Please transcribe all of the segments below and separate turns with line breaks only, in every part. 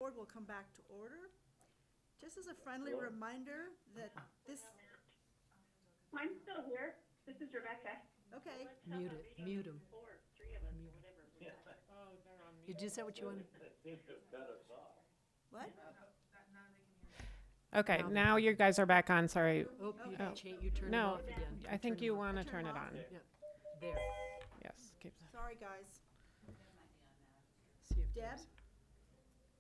Board will come back to order. Just as a friendly reminder that this,
I'm still here. This is Rebecca.
okay,
Mute it, mute him. Did you say what you wanted?
what?
Okay,
Now they
now you guys are back on, sorry.
Oh, you,
Oh.
you turn it
No,
off again.
I think
turn
you
it off.
want to
Turn
turn
it
it
off?
on.
Yeah, there.
Yes, keep,
Sorry, guys.
See if
Deb?
there's-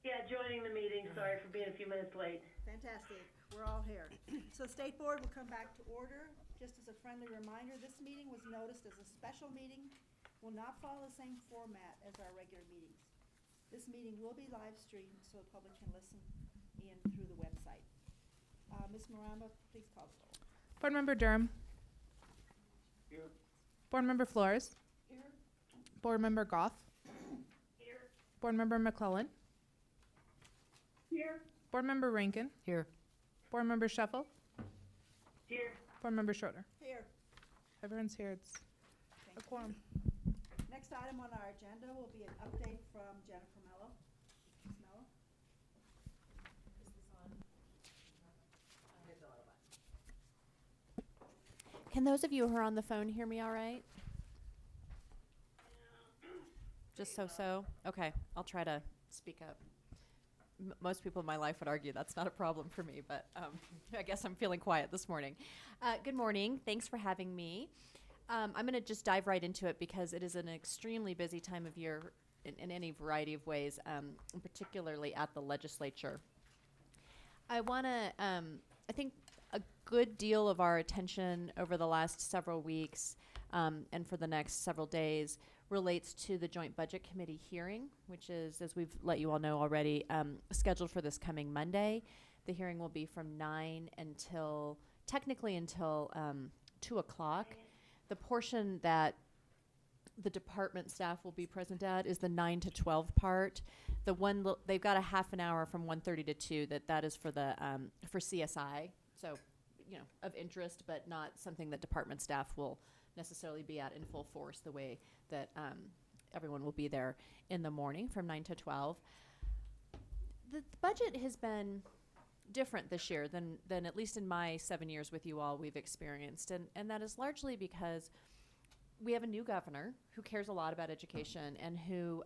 Yeah, joining the meeting. Sorry for being a few minutes late.
Fantastic, we're all here. So State Board will come back to order. Just as a friendly reminder, this meeting was noticed as a special meeting, will not follow the same format as our regular meetings. This meeting will be live streamed so the public can listen in through the website. Ms. Maramba, please call the roll.
Board Member Durham.
Here.
Board Member Flores.
Here.
Board Member Goff.
Here.
Board Member McClellan.
Here.
Board Member Rankin.
Here,
Board Member Shuffle.
Here.
Board Member Schroeder.
Here.
Everyone's here. It's
Thank
a
you.
quorum.
Next item on our agenda will be an update from Jennifer Mello. Ms. Mello?
Can those of you who are on the phone hear me all right? Just so? Okay, I'll try to speak up. Most people in my life would argue that's not a problem for me, but I guess I'm feeling quiet this morning. Good morning. Thanks for having me. I'm going to just dive right into it because it is an extremely busy time of year in any variety of ways, particularly at the legislature. I want to, I think a good deal of our attention over the last several weeks and for the next several days relates to the Joint Budget Committee hearing, which is, as we've let you all know already, scheduled for this coming Monday. The hearing will be from 9 until, technically until 2 o'clock. The portion that the department staff will be present at is the 9 to 12 part. The one they've got a half an hour from 1:30 to 2 that is for the for CSI, so of interest, but not something that department staff will necessarily be at in full force the way that everyone will be there in the morning from 9 to 12. The budget has been different this year than at least in my 7 years with you all we've experienced, and that is largely because we have a new governor who cares a lot about education and who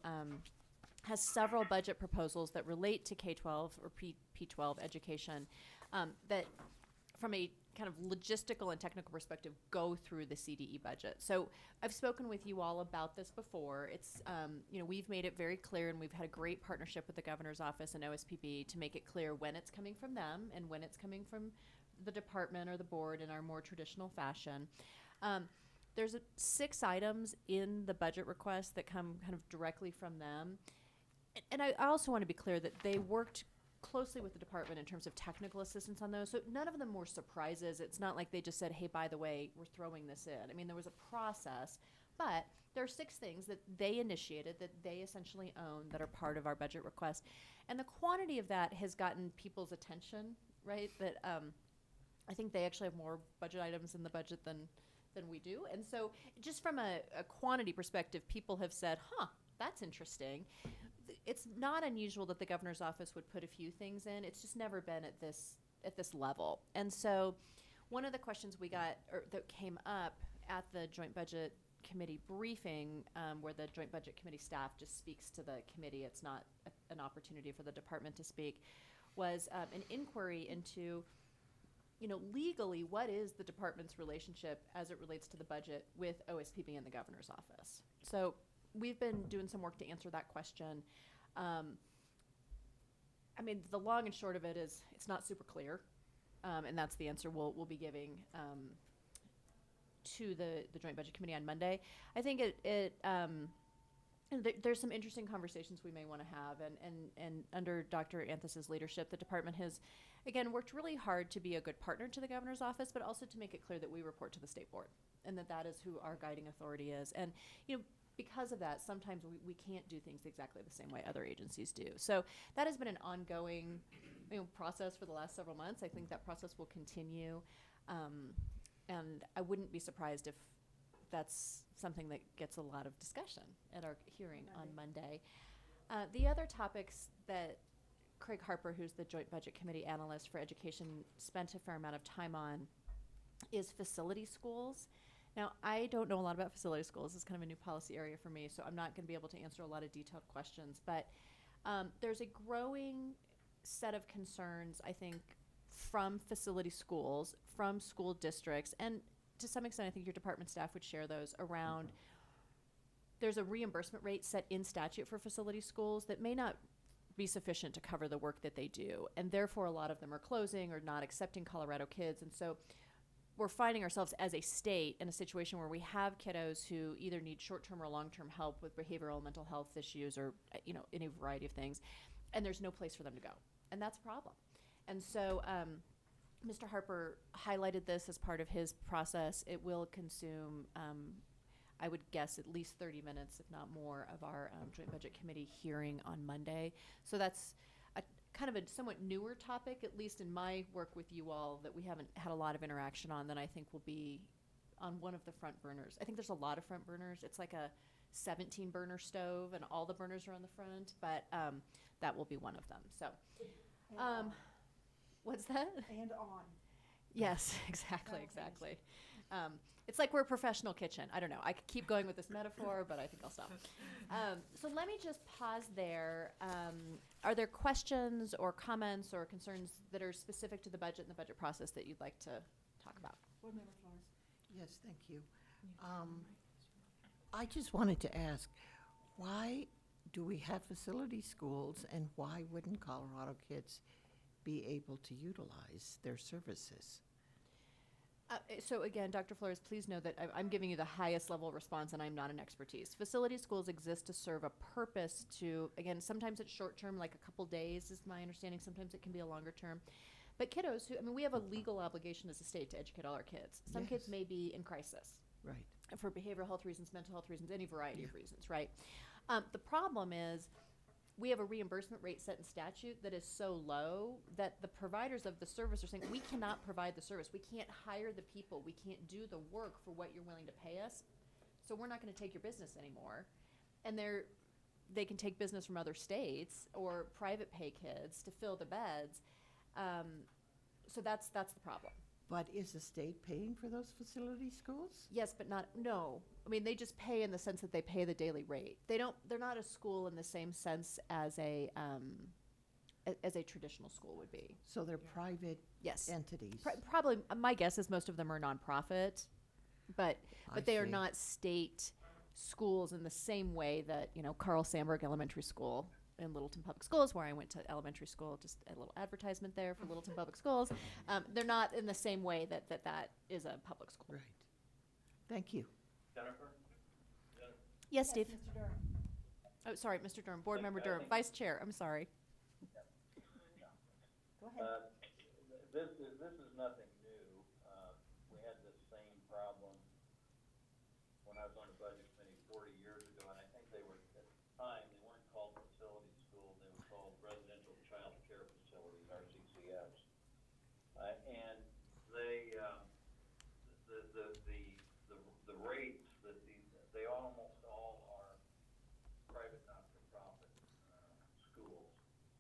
has several budget proposals that relate to K-12 or P-12 education that from a kind of logistical and technical perspective go through the CDE budget. So I've spoken with you all about this before. It's, we've made it very clear, and we've had a great partnership with the governor's office and OSPB to make it clear when it's coming from them and when it's coming from the department or the board in our more traditional fashion. There's 6 items in the budget request that come kind of directly from them. And I also want to be clear that they worked closely with the department in terms of technical assistance on those. So none of them were surprises. It's not like they just said, hey, by the way, we're throwing this in. I mean, there was a process, but there are 6 things that they initiated that they essentially own that are part of our budget request. And the quantity of that has gotten people's attention, right? That I think they actually have more budget items in the budget than we do. And so just from a quantity perspective, people have said, that's interesting. It's not unusual that the governor's office would put a few things in. It's just never been at this level. And so one of the questions we got or that came up at the Joint Budget Committee briefing, where the Joint Budget Committee staff just speaks to the committee, it's not an opportunity for the department to speak, was an inquiry into legally, what is the department's relationship as it relates to the budget with OSPB and the governor's office? So we've been doing some work to answer that question. I mean, the long and short of it is it's not super clear, and that's the answer we'll be giving to the Joint Budget Committee on Monday. I think there's some interesting conversations we may want to have, and under Dr. Anthus's leadership, the department has, again, worked really hard to be a good partner to the governor's office, but also to make it clear that we report to the state board and that is who our guiding authority is. And, because of that, sometimes we can't do things exactly the same way other agencies do. So that has been an ongoing process for the last several months. I think that process will continue, and I wouldn't be surprised if that's something that gets a lot of discussion at our hearing on Monday. The other topics that Craig Harper, who's the Joint Budget Committee Analyst for Education, spent a fair amount of time on, is facility schools. Now, I don't know a lot about facility schools. It's kind of a new policy area for me, so I'm not going to be able to answer a lot of detailed questions. But there's a growing set of concerns, I think, from facility schools, from school districts, and to some extent, I think your department staff would share those around. There's a reimbursement rate set in statute for facility schools that may not be sufficient to cover the work that they do, and therefore a lot of them are closing or not accepting Colorado kids. And so we're finding ourselves as a state in a situation where we have kiddos who either need short-term or long-term help with behavioral mental health issues or, any variety of things, and there's no place for them to go. And that's a problem. And so Mr. Harper highlighted this as part of his process. It will consume, I would guess, at least 30 minutes, if not more, of our Joint Budget Committee hearing on Monday. So that's a kind of a somewhat newer topic, at least in my work with you all, that we haven't had a lot of interaction on, that I think will be on one of the front burners. I think there's a lot of front burners. It's like a 17 burner stove and all the burners are on the front, but that will be one of them. So
And on.
what's that?
And on.
Yes, exactly. It's like we're a professional kitchen. I don't know. I could keep going with this metaphor, but I think I'll stop. So let me just pause there. Are there questions or comments or concerns that are specific to the budget and the budget process that you'd like to talk about?
Board Member Flores.
Yes, thank you. I just wanted to ask, why do we have facility schools, and why wouldn't Colorado kids be able to utilize their services?
So again, Dr. Flores, please know that I'm giving you the highest level response, and I'm not an expertise. Facility schools exist to serve a purpose to, again, sometimes it's short term, like a couple days is my understanding. Sometimes it can be a longer term. But kiddos who, we have a legal obligation as a state to educate all our kids. Some kids
Yes.
may be in crisis
Right.
for behavioral health reasons, mental health reasons, any variety of reasons, right? The problem is we have a reimbursement rate set in statute that is so low that the providers of the service are saying, we cannot provide the service. We can't hire the people. We can't do the work for what you're willing to pay us. So we're not going to take your business anymore. And they can take business from other states or private pay kids to fill the beds. So that's the problem.
But is the state paying for those facility schools?
Yes, but no. They just pay in the sense that they pay the daily rate. They're not a school in the same sense as a traditional school would be.
So they're private
Yes.
entities?
Probably, my guess is most of them are nonprofit, but
I
they are
see.
not state schools in the same way that, Carl Sandburg Elementary School in Littleton Public Schools, where I went to elementary school, just a little advertisement there for Littleton Public Schools. They're not in the same way that is a public school.
Right. Thank you.
Jennifer?
Yes, Steve.
Mr. Durham.
Oh, sorry, Mr. Durham, Board
Look,
Member
I
Durham,
think-
Vice Chair, I'm sorry.
Go ahead.
This is nothing new. We had this same problem when I was on the budget committee 40 years ago, and I think they were, at the time, they weren't called facility schools, they were called residential child care facilities, RCCFs. And they, the rates that they almost all are private not-for-profit schools,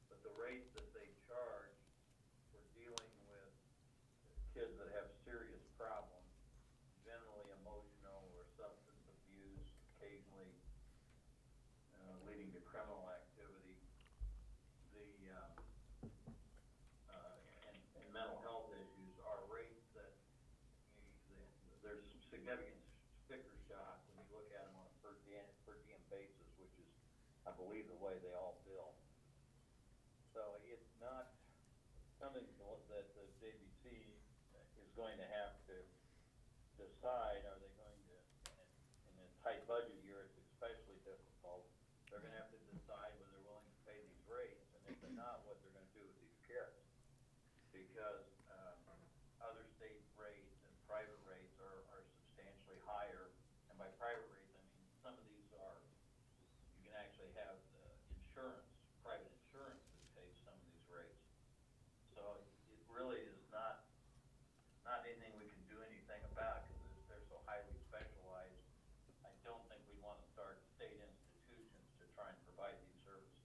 but the rates that they charge for dealing with kids that have serious problems, generally emotional or substance abuse, occasionally leading to criminal activity, and mental health issues are rates that there's significant sticker shock when you look at them on a per diem basis, which is, I believe, the way they all bill. So it's not something that the JBC is going to have to decide. Are they going to, in a tight budget year, it's especially difficult. They're gonna have to decide whether they're willing to pay these rates, and if they're not, what they're gonna do with these kids. Because other state rates and private rates are substantially higher, and by private rates, I mean, some of these are, you can actually have insurance, private insurance that pays some of these rates. So it really is not anything we can do anything about, because they're so highly specialized. I don't think we want to start state institutions to try and provide these services.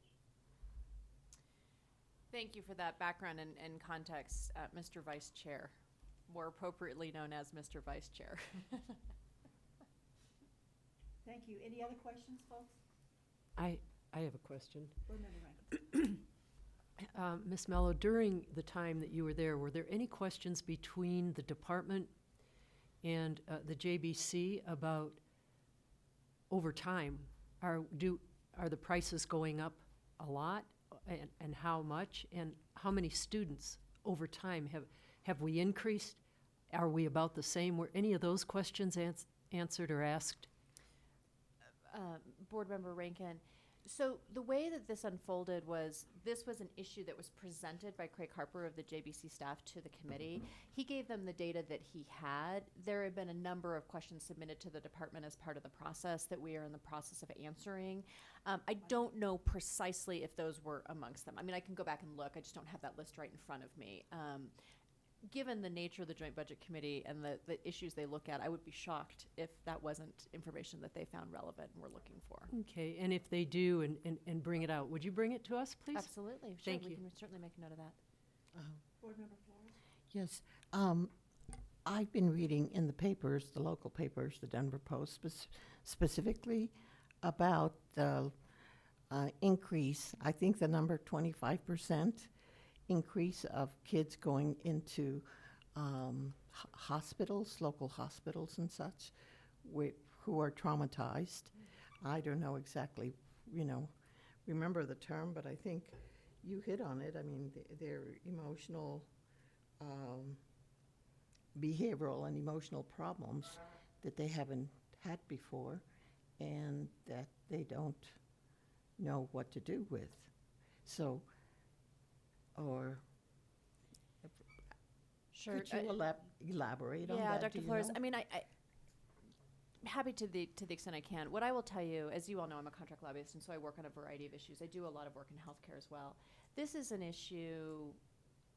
Thank you for that background and context, Mr. Vice Chair, more appropriately known as Mr. Vice Chair.
Thank you. Any other questions, folks?
I have a question.
Board Member Rankin.
Ms. Mello, during the time that you were there any questions between the department and the JBC about over time? Are the prices going up a lot, and how much? And how many students over time have we increased? Are we about the same? Were any of those questions answered or asked?
Board Member Rankin, so the way that this unfolded was, this was an issue that was presented by Craig Harper of the JBC staff to the committee. He gave them the data that he had. There have been a number of questions submitted to the department as part of the process that we are in the process of answering. I don't know precisely if those were amongst them. I mean, I can go back and look. I just don't have that list right in front of me. Given the nature of the Joint Budget Committee and the issues they look at, I would be shocked if that wasn't information that they found relevant and were looking for.
Okay, and if they do and bring it out, would you bring it to us, please?
Absolutely. Sure,
Thank
we
you.
can certainly make a note of that.
Board Member Flores.
Yes, I've been reading in the papers, the local papers, the Denver Post, specifically about the increase, I think the number 25% increase of kids going into hospitals, local hospitals and such, who are traumatized. I don't know exactly, remember the term, but I think you hit on it. I mean, their emotional, behavioral and emotional problems that they haven't had before and that they don't know what to do with. So, or
Sure.
could you elaborate on that?
Yeah,
Do
Dr.
you
Flores,
know?
I mean, I happy to the extent I can. What I will tell you, as you all know, I'm a contract lobbyist, and so I work on a variety of issues. I do a lot of work in healthcare as well. This is an issue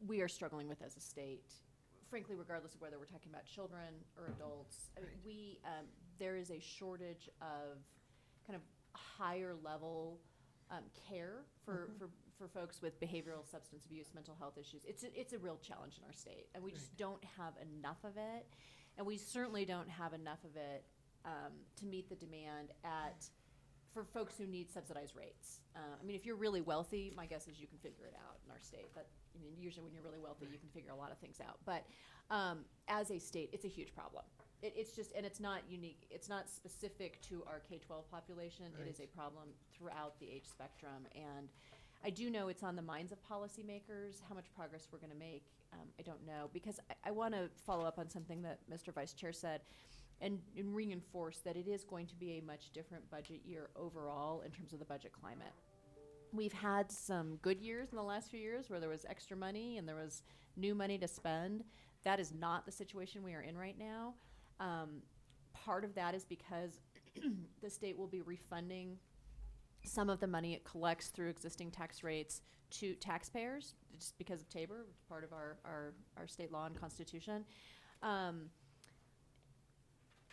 we are struggling with as a state, frankly, regardless of whether we're talking about children or adults. I mean, there is a shortage of kind of higher level care for folks with behavioral substance abuse, mental health issues. It's a real challenge in our state, and we just don't have enough of it, and we certainly don't have enough of it to meet the demand for folks who need subsidized rates. I mean, if you're really wealthy, my guess is you can figure it out in our state. But I mean, usually when you're really wealthy, you can figure a lot of things out. But as a state, it's a huge problem. It's just, and it's not unique. It's not specific to our K-12 population. It is a problem throughout the age spectrum. And I do know it's on the minds of policymakers. How much progress we're going to make, I don't know. Because I want to follow up on something that Mr. Vice Chair said and reinforce that it is going to be a much different budget year overall in terms of the budget climate. We've had some good years in the last few years where there was extra money and there was new money to spend. That is not the situation we are in right now. Part of that is because the state will be refunding some of the money it collects through existing tax rates to taxpayers, just because of Tabor, which is part of our state law and constitution.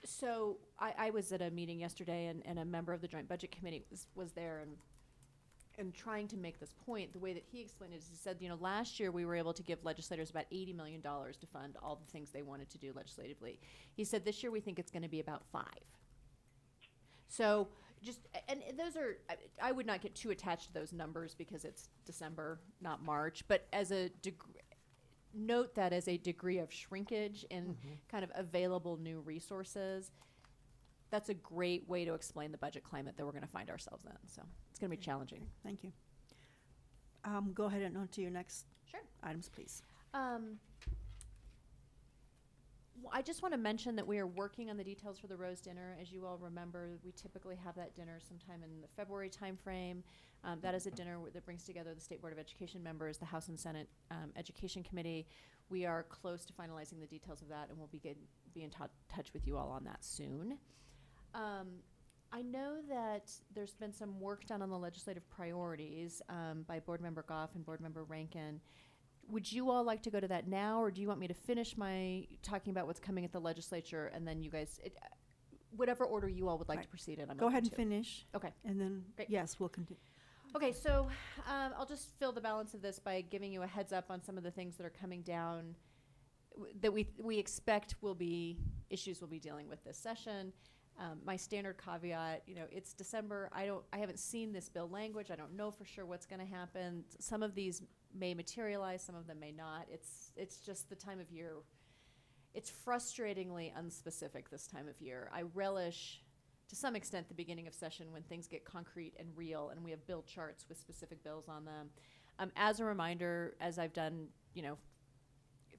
So I was at a meeting yesterday, and a member of the Joint Budget Committee was there and trying to make this point. The way that he explained it is he said, last year we were able to give legislators about $80 million to fund all the things they wanted to do legislatively. He said this year we think it's going to be about $5. So and those are, I would not get too attached to those numbers because it's December, not March, but as a note that as a degree of shrinkage in kind of available new resources, that's a great way to explain the budget climate that we're going to find ourselves in. So it's going to be challenging.
Thank you. Go ahead and on to your next
Sure.
items, please.
Well, I just want to mention that we are working on the details for the Rose Dinner. As you all remember, we typically have that dinner sometime in the February timeframe. That is a dinner that brings together the State Board of Education members, the House and Senate Education Committee. We are close to finalizing the details of that, and we'll be in touch with you all on that soon. I know that there's been some work done on the legislative priorities by Board Member Goff and Board Member Rankin. Would you all like to go to that now, or do you want me to finish my talking about what's coming at the legislature, and then you guys, whatever order you all would like to proceed in, I'm
Go
open
ahead and
to.
finish.
Okay.
And then,
Great.
yes, we'll continue.
Okay, so I'll just fill the balance of this by giving you a heads up on some of the things that are coming down that we expect will be issues we'll be dealing with this session. My standard caveat, it's December. I haven't seen this bill language. I don't know for sure what's going to happen. Some of these may materialize, some of them may not. It's just the time of year. It's frustratingly unspecific this time of year. I relish, to some extent, the beginning of session when things get concrete and real and we have bill charts with specific bills on them. As a reminder, as I've done,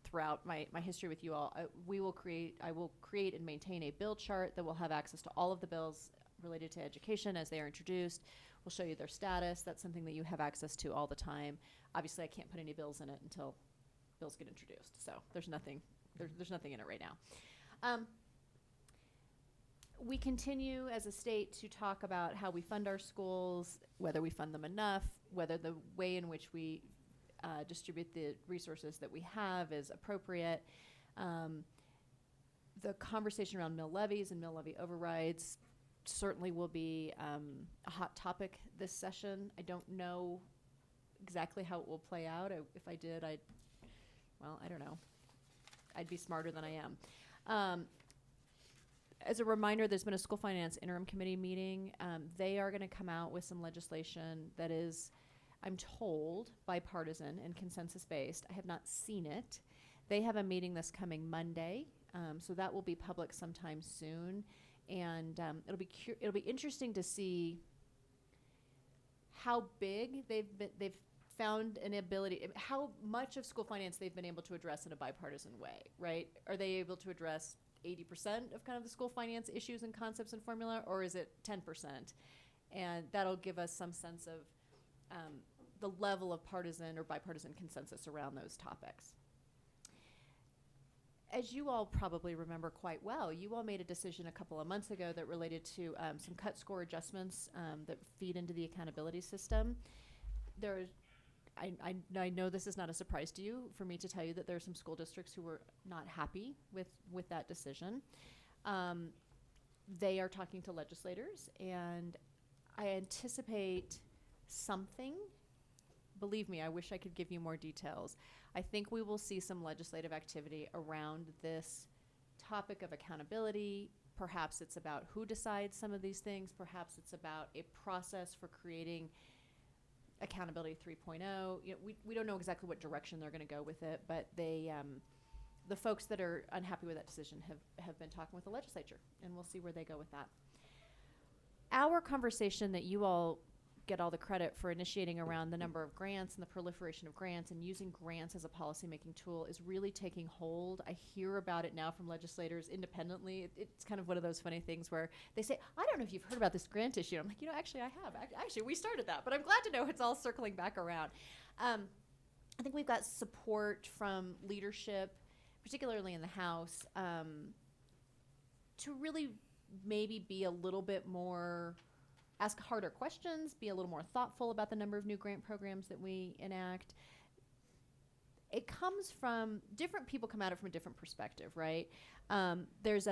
throughout my history with you all, I will create and maintain a bill chart that will have access to all of the bills related to education as they are introduced. We'll show you their status. That's something that you have access to all the time. Obviously, I can't put any bills in it until bills get introduced. So there's nothing in it right now. We continue as a state to talk about how we fund our schools, whether we fund them enough, whether the way in which we distribute the resources that we have is appropriate. The conversation around mill levies and mill levy overrides certainly will be a hot topic this session. I don't know exactly how it will play out. If I did, I don't know. I'd be smarter than I am. As a reminder, there's been a school finance interim committee meeting. They are going to come out with some legislation that is, I'm told, bipartisan and consensus-based. I have not seen it. They have a meeting this coming Monday, so that will be public sometime soon. And it'll be interesting to see how big they've found an ability, how much of school finance they've been able to address in a bipartisan way, right? Are they able to address 80% of kind of the school finance issues and concepts and formula, or is it 10%? And that'll give us some sense of the level of partisan or bipartisan consensus around those topics. As you all probably remember quite well, you all made a decision a couple of months ago that related to some cut score adjustments that feed into the accountability system. I know this is not a surprise to you for me to tell you that there are some school districts who were not happy with that decision. They are talking to legislators, and I anticipate something. Believe me, I wish I could give you more details. I think we will see some legislative activity around this topic of accountability. Perhaps it's about who decides some of these things. Perhaps it's about a process for creating accountability 3.0. We don't know exactly what direction they're going to go with it, but they, the folks that are unhappy with that decision have been talking with the legislature, and we'll see where they go with that. Our conversation that you all get all the credit for initiating around the number of grants and the proliferation of grants and using grants as a policymaking tool is really taking hold. I hear about it now from legislators independently. It's kind of one of those funny things where they say, I don't know if you've heard about this grant issue. I'm like, actually I have. Actually, we started that, but I'm glad to know it's all circling back around. I think we've got support from leadership, particularly in the House, to really maybe be a little bit more, ask harder questions, be a little more thoughtful about the number of new grant programs that we enact. It comes from, different people come at it from a different perspective, right? There's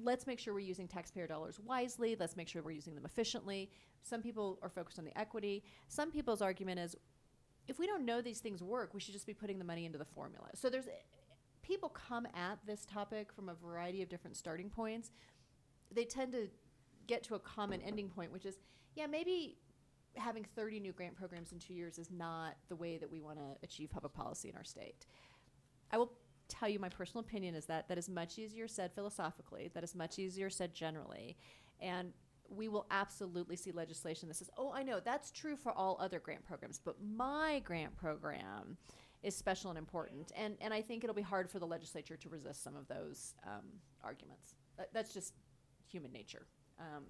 let's make sure we're using taxpayer dollars wisely. Let's make sure we're using them efficiently. Some people are focused on the equity. Some people's argument is, if we don't know these things work, we should just be putting the money into the formula. So people come at this topic from a variety of different starting points. They tend to get to a common ending point, which is, maybe having 30 new grant programs in 2 years is not the way that we want to achieve public policy in our state. I will tell you my personal opinion is that is much easier said philosophically, that is much easier said generally, and we will absolutely see legislation that says, I know, that's true for all other grant programs, but my grant program is special and important. And I think it'll be hard for the legislature to resist some of those arguments. That's just human nature.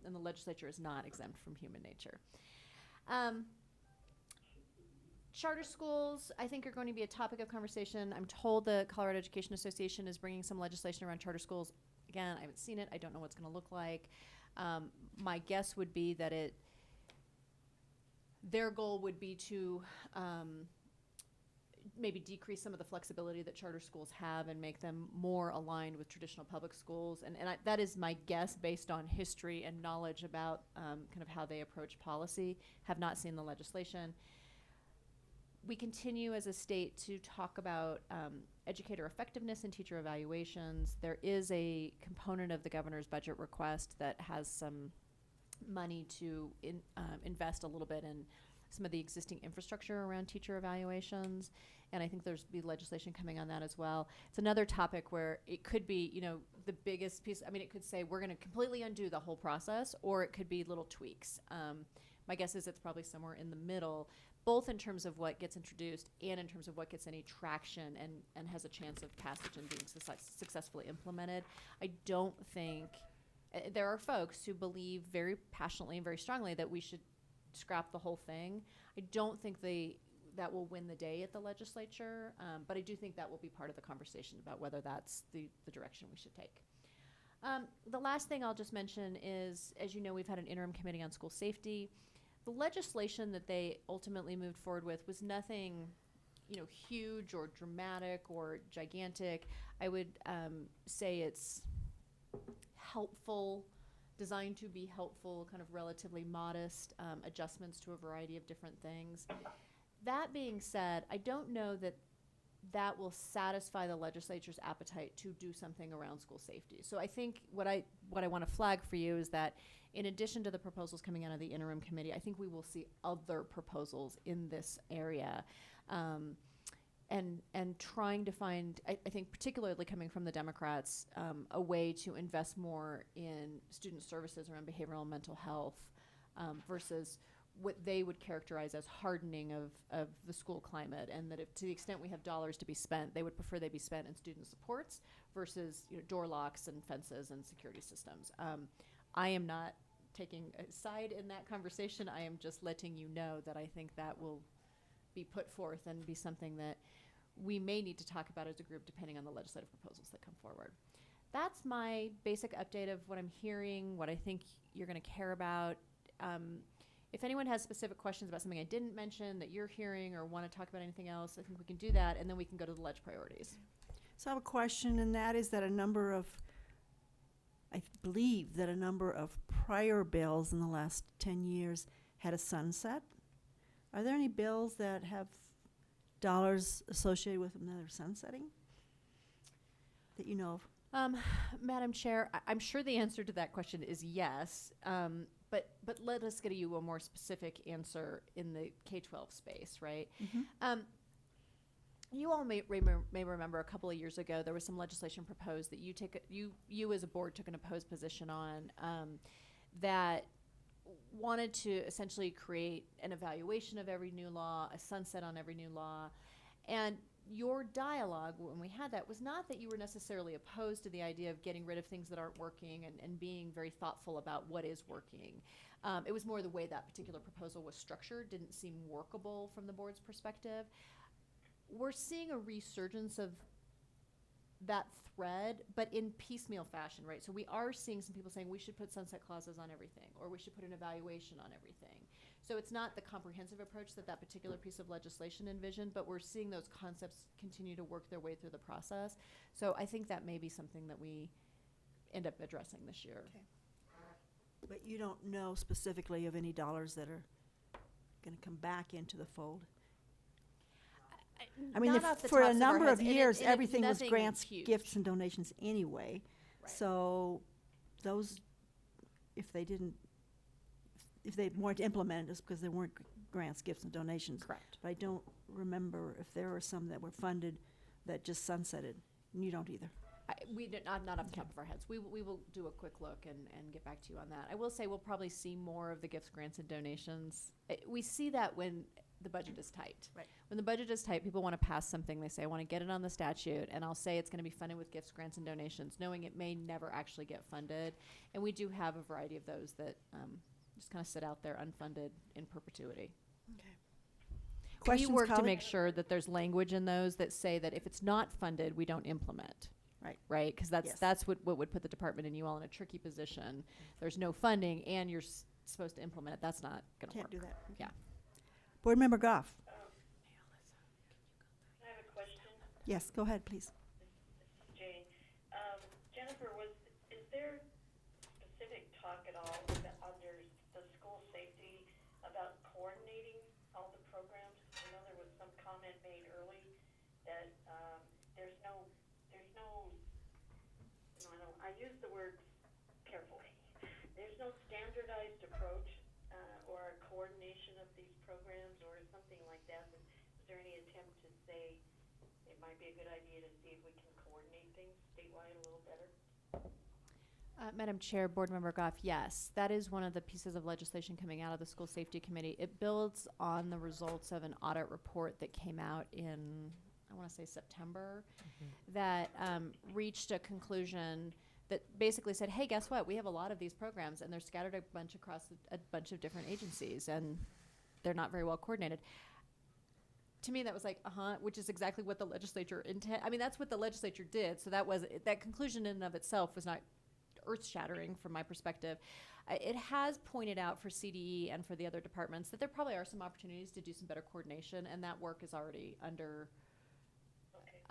And the legislature is not exempt from human nature. Charter schools, I think, are going to be a topic of conversation. I'm told the Colorado Education Association is bringing some legislation around charter schools. Again, I haven't seen it. I don't know what it's going to look like. My guess would be that their goal would be to maybe decrease some of the flexibility that charter schools have and make them more aligned with traditional public schools. And that is my guess based on history and knowledge about kind of how they approach policy. Have not seen the legislation. We continue as a state to talk about educator effectiveness and teacher evaluations. There is a component of the governor's budget request that has some money to invest a little bit in some of the existing infrastructure around teacher evaluations. And I think there's be legislation coming on that as well. It's another topic where it could be, you know, the biggest piece. I mean, it could say we're going to completely undo the whole process, or it could be little tweaks. My guess is it's probably somewhere in the middle, both in terms of what gets introduced and in terms of what gets any traction and has a chance of passage and being successfully implemented. I don't think there are folks who believe very passionately and very strongly that we should scrap the whole thing. I don't think that will win the day at the legislature, but I do think that will be part of the conversation about whether that's the direction we should take. The last thing I'll just mention is, as you know, we've had an interim committee on school safety. The legislation that they ultimately moved forward with was nothing, you know, huge or dramatic or gigantic. I would say it's helpful, designed to be helpful, kind of relatively modest adjustments to a variety of different things. That being said, I don't know that that will satisfy the legislature's appetite to do something around school safety. So I think what I want to flag for you is that in addition to the proposals coming out of the interim committee, I think we will see other proposals in this area. And trying to find, I think particularly coming from the Democrats, a way to invest more in student services around behavioral and mental health versus what they would characterize as hardening of the school climate, and that if to the extent we have dollars to be spent, they would prefer they be spent in student supports versus, you know, door locks and fences and security systems. I am not taking a side in that conversation. I am just letting you know that I think that will be put forth and be something that we may need to talk about as a group depending on the legislative proposals that come forward. That's my basic update of what I'm hearing, what I think you're going to care about. If anyone has specific questions about something I didn't mention that you're hearing or want to talk about anything else, I think we can do that, and then we can go to the ledge priorities.
So I have a question, and that is that I believe that a number of prior bills in the last 10 years had a sunset. Are there any bills that have dollars associated with them that are sunsetting that you know of?
Madam Chair, I'm sure the answer to that question is yes, but let us get you a more specific answer in the K-12 space, right?
Mm-hmm.
You all may remember a couple of years ago there was some legislation proposed that you as a board took an opposed position on that wanted to essentially create an evaluation of every new law, a sunset on every new law. And your dialogue when we had that was not that you were necessarily opposed to the idea of getting rid of things that aren't working and being very thoughtful about what is working. It was more the way that particular proposal was structured didn't seem workable from the board's perspective. We're seeing a resurgence of that thread, but in piecemeal fashion, right? So we are seeing some people saying we should put sunset clauses on everything, or we should put an evaluation on everything. So it's not the comprehensive approach that particular piece of legislation envisioned, but we're seeing those concepts continue to work their way through the process. So I think that may be something that we end up addressing this year.
Okay. But you don't know specifically of any dollars that are going to come back into the fold? I mean,
Not off the
for a
tops of our
number
heads,
of
and
years,
and
everything was
nothing
grants,
huge.
gifts, and donations anyway.
Right.
So those, if they weren't implemented, it's because there weren't grants, gifts, and donations.
Correct.
But I don't remember if there were some that were funded that just sunsetted. And you don't either.
Not off the top of our heads. We will do a quick look and get back to you on that. I will say we'll probably see more of the gifts, grants, and donations. We see that when the budget is tight.
Right.
When the budget is tight, people want to pass something. They say, I want to get it on the statute, and I'll say it's going to be funded with gifts, grants, and donations, knowing it may never actually get funded. And we do have a variety of those that just kind of sit out there unfunded in perpetuity.
Okay.
We
Questions,
work to
colleagues?
make sure that there's language in those that say that if it's not funded, we don't implement.
Right.
Right? Because
Yes.
that's what would put the department and you all in a tricky position. There's no funding, and you're supposed to implement it. That's not going to work.
Can't do that.
Yeah.
Board Member Goff.
I have
Yes, go ahead, please.
Jane. Jennifer, is there specific talk at all under the school safety about coordinating all the programs? I know there was some comment made early that, there's no, I use the word carefully. There's no standardized approach, or a coordination of these programs or something like that. Was there any attempt to say it might be a good idea to see if we can coordinate things statewide a little better?
Madam Chair, Board Member Goff, yes, that is one of the pieces of legislation coming out of the School Safety Committee. It builds on the results of an audit report that came out in, I want to say September, that reached a conclusion that basically said, hey, guess what? We have a lot of these programs, and they're scattered a bunch across a bunch of different agencies, and they're not very well coordinated. To me, that was like, which is exactly what the legislature I mean, that's what the legislature did. So that conclusion in and of itself was not earth-shattering from my perspective. It has pointed out for CDE and for the other departments that there probably are some opportunities to do some better coordination, and that work is already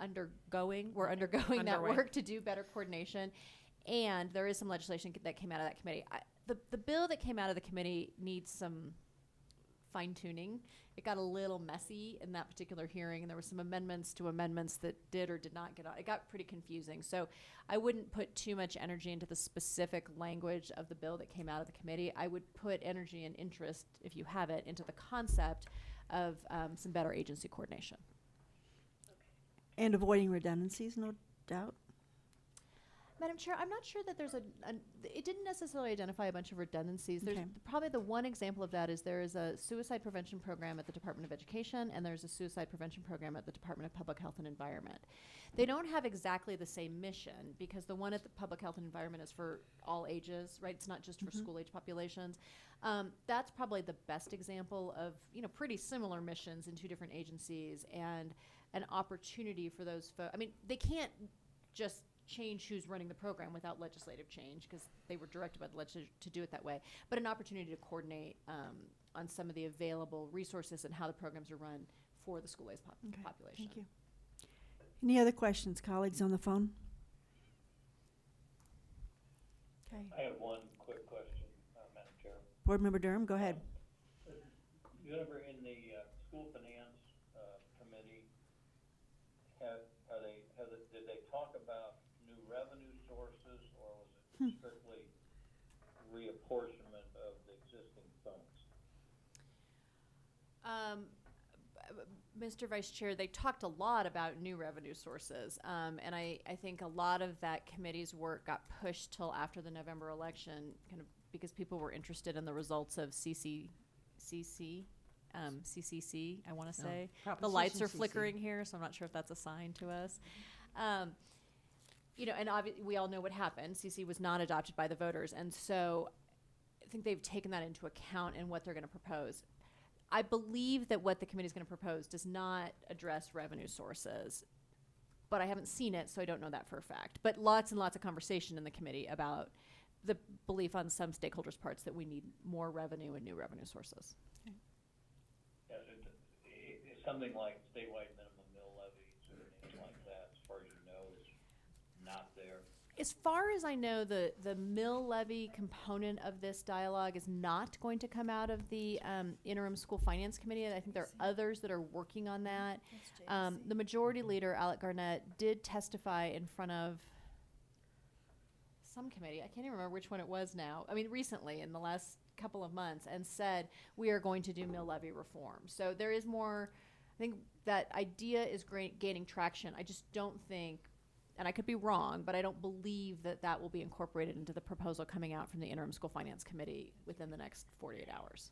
undergoing. We're undergoing that
Underway.
work to do better coordination. And there is some legislation that came out of that committee. The bill that came out of the committee needs some fine-tuning. It got a little messy in that particular hearing, and there were some amendments to amendments that did or did not get on. It got pretty confusing. So I wouldn't put too much energy into the specific language of the bill that came out of the committee. I would put energy and interest, if you have it, into the concept of some better agency coordination.
And avoiding redundancies, no doubt.
Madam Chair, I'm not sure that there's it didn't necessarily identify a bunch of redundancies. There's
Okay.
probably the one example of that is there is a suicide prevention program at the Department of Education, and there's a suicide prevention program at the Department of Public Health and Environment. They don't have exactly the same mission, because the one at the Public Health and Environment is for all ages, right? It's not just for school-age populations. That's probably the best example of, pretty similar missions in two different agencies, and an opportunity for those folks. I mean, they can't just change who's running the program without legislative change, because they were directed by the legislature to do it that way, but an opportunity to coordinate on some of the available resources and how the programs are run for the school-age
Okay,
population.
Thank you. Any other questions, colleagues on the phone? Okay.
I have one quick question, Madam Chair.
Board Member Durham, go ahead.
Jennifer, in the school finance committee, did they talk about new revenue sources, or was it strictly reapportionment of the existing funds?
Mr. Vice Chair, they talked a lot about new revenue sources, and I think a lot of that committee's work got pushed till after the November election, kind of because people were interested in the results of CCC, I want to say. The lights are flickering here, so I'm not sure if that's a sign to us. And we all know what happened. CC was not adopted by the voters, and so I think they've taken that into account in what they're going to propose. I believe that what the committee is going to propose does not address revenue sources, but I haven't seen it, so I don't know that for a fact. But lots and lots of conversation in the committee about the belief on some stakeholders' parts that we need more revenue and new revenue sources.
Yes, it's something like statewide minimum mill levies or anything like that, as far as you know, is not there.
As far as I know, the mill levy component of this dialogue is not going to come out of the interim school finance committee. And I think there are others that are working on that. The majority leader, Alec Garnett, did testify in front of some committee. I can't even remember which one it was now. I mean, recently, in the last couple of months, and said, we are going to do mill levy reform. So there is more. I think that idea is gaining traction. I just don't think, and I could be wrong, but I don't believe that that will be incorporated into the proposal coming out from the interim school finance committee within the next 48 hours.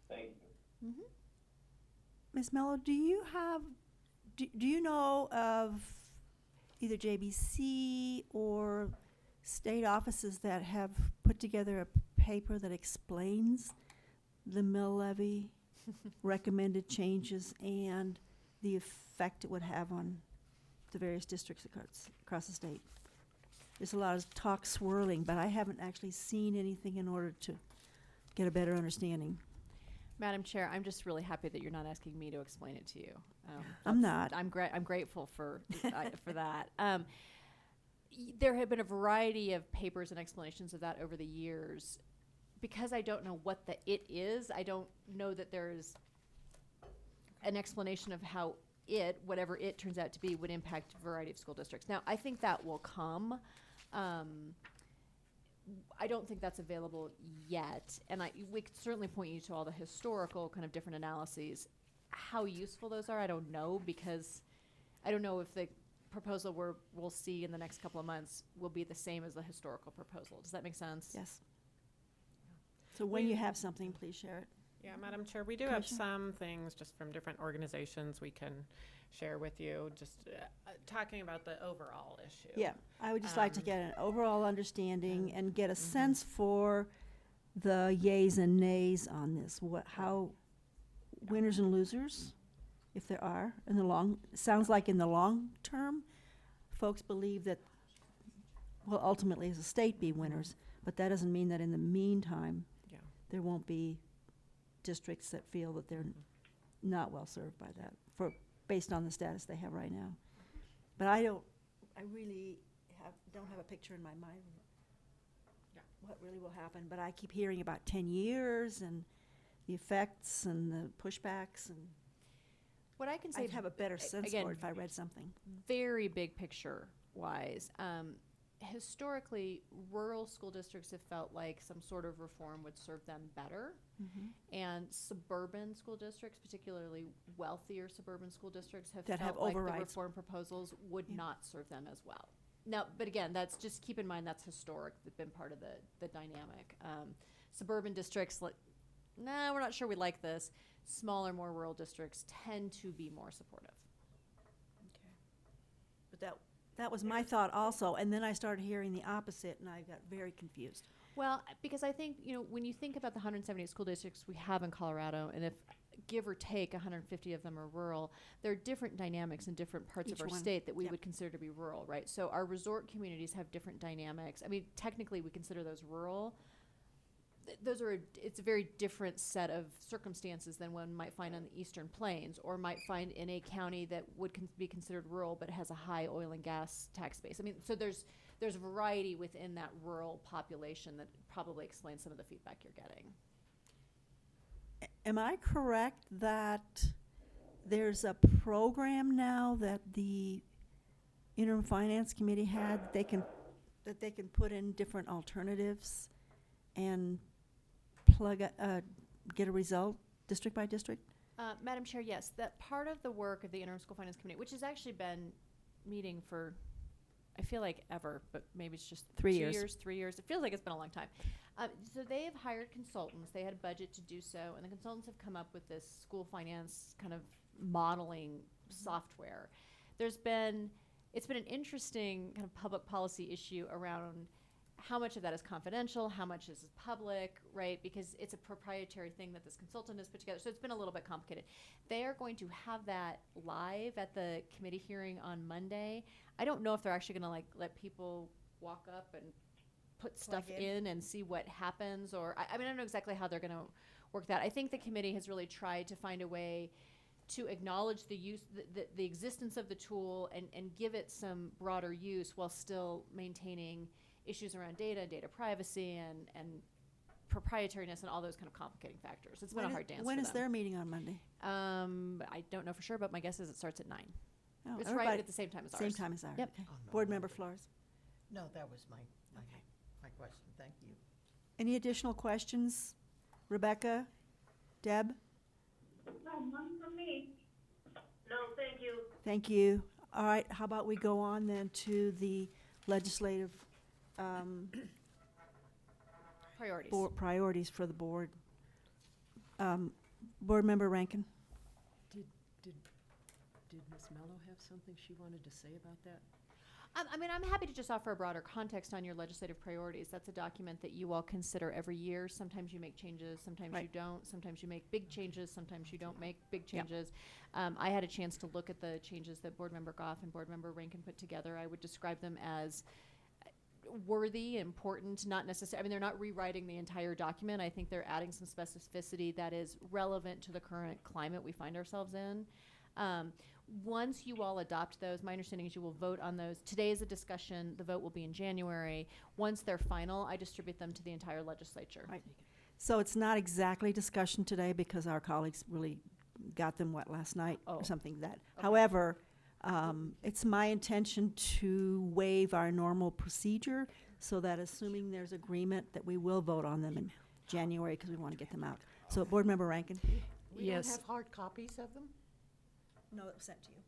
Thank you.
Ms. Mello, do you know of either JBC or state offices that have put together a paper that explains the mill levy, recommended changes, and the effect it would have on the various districts across the state? There's a lot of talk swirling, but I haven't actually seen anything in order to get a better understanding.
Madam Chair, I'm just really happy that you're not asking me to explain it to you.
I'm
that's-
not.
I'm grateful for for that. There have been a variety of papers and explanations of that over the years. Because I don't know what the it is, I don't know that there's an explanation of how it, whatever it turns out to be, would impact a variety of school districts. Now, I think that will come. I don't think that's available yet, and we could certainly point you to all the historical kind of different analyses. How useful those are, I don't know, because I don't know if the proposal we'll see in the next couple of months will be the same as the historical proposal. Does that make sense?
Yes. So when you have something, please share it.
Yeah, Madam Chair, we do have
Commissioner?
some things just from different organizations we can share with you, just talking about the overall issue.
Yeah, I would just like to
Um,
get an overall understanding and get a sense for the yays and nays on this. How winners and losers, if there are, in the long, sounds like in the long term, folks believe that, well, ultimately as a state be winners, but that doesn't mean that in the meantime,
Yeah.
there won't be districts that feel that they're not well served by that, based on the status they have right now. But I really don't have a picture in my mind
Yeah.
what really will happen, but I keep hearing about 10 years and the effects and the pushbacks, and
What I can say
I'd have a better sense
again,
for it if I read something.
very big picture wise, historically, rural school districts have felt like some sort of reform would serve them better. And suburban school districts, particularly wealthier suburban school districts, have
That have
felt like the
overrides.
reform proposals would
Yeah.
not serve them as well. Now, but again, that's just keep in mind that's historic. That's been part of the dynamic. Suburban districts, nah, we're not sure we like this. Smaller, more rural districts tend to be more supportive.
But that was my thought also, and then I started hearing the opposite, and I got very confused.
Well, because I think, when you think about the 178 school districts we have in Colorado, and if give or take 150 of them are rural, there are different dynamics in different parts
Each
of our
one.
state that we
Yep.
would consider to be rural, right? So our resort communities have different dynamics. I mean, technically we consider those rural. It's a very different set of circumstances than one might find on the Eastern Plains, or might find in a county that would be considered rural but has a high oil and gas tax base. I mean, so there's a variety within that rural population that probably explains some of the feedback you're getting.
Am I correct that there's a program now that the interim finance committee had, that they can put in different alternatives and get a result, district by district?
Madam Chair, yes, that part of the work of the Interim School Finance Committee, which has actually been meeting for, I feel like ever, but maybe it's just
3
2
years.
years, 3 years. It feels like it's been a long time. So they have hired consultants. They had a budget to do so, and the consultants have come up with this school finance kind of modeling software. It's been an interesting kind of public policy issue around how much of that is confidential, how much is public, right? Because it's a proprietary thing that this consultant has put together. So it's been a little bit complicated. They are going to have that live at the committee hearing on Monday. I don't know if they're actually going to let people walk up and put stuff
Plug
in and see what happens, or I mean, I don't know exactly how they're going to work that. I think the committee has really tried to find a way to acknowledge the use, the existence of the tool, and give it some broader use while still maintaining issues around data privacy, and proprietariness, and all those kind of complicating factors. It's been a hard dance
When
for
is
them.
their meeting on Monday?
I don't know for sure, but my guess is it starts at 9.
Oh,
It's
everybody-
right at the same time as ours.
Same time as ours.
Yep.
Okay. Board Member Flores.
No, that was my
Okay.
question. Thank you.
Any additional questions? Rebecca? Deb?
No, none from me. No, thank you.
Thank you. All right, how about we go on then to the legislative
Priorities.
priorities for the board. Board Member Rankin?
Did Ms. Mello have something she wanted to say about that?
I mean, I'm happy to just offer a broader context on your legislative priorities. That's a document that you all consider every year. Sometimes you make changes, sometimes you
Right.
don't. Sometimes you make big changes, sometimes you don't make big changes. I had a chance to look at the changes that Board Member Goff and Board Member Rankin put together. I would describe them as worthy, important, not necessarily, I mean, they're not rewriting the entire document. I think they're adding some specificity that is relevant to the current climate we find ourselves in. Once you all adopt those, my understanding is you will vote on those. Today is a discussion, the vote will be in January. Once they're final, I distribute them to the entire legislature.
Right. So it's not exactly discussion today because our colleagues really got them, last night
Oh.
or something like that.
Okay.
However, it's my intention to waive our normal procedure so that assuming there's agreement that we will vote on them in January because we want to get them out. So Board Member Rankin?
We don't
Yes.
have hard copies of them
No, it was sent to you.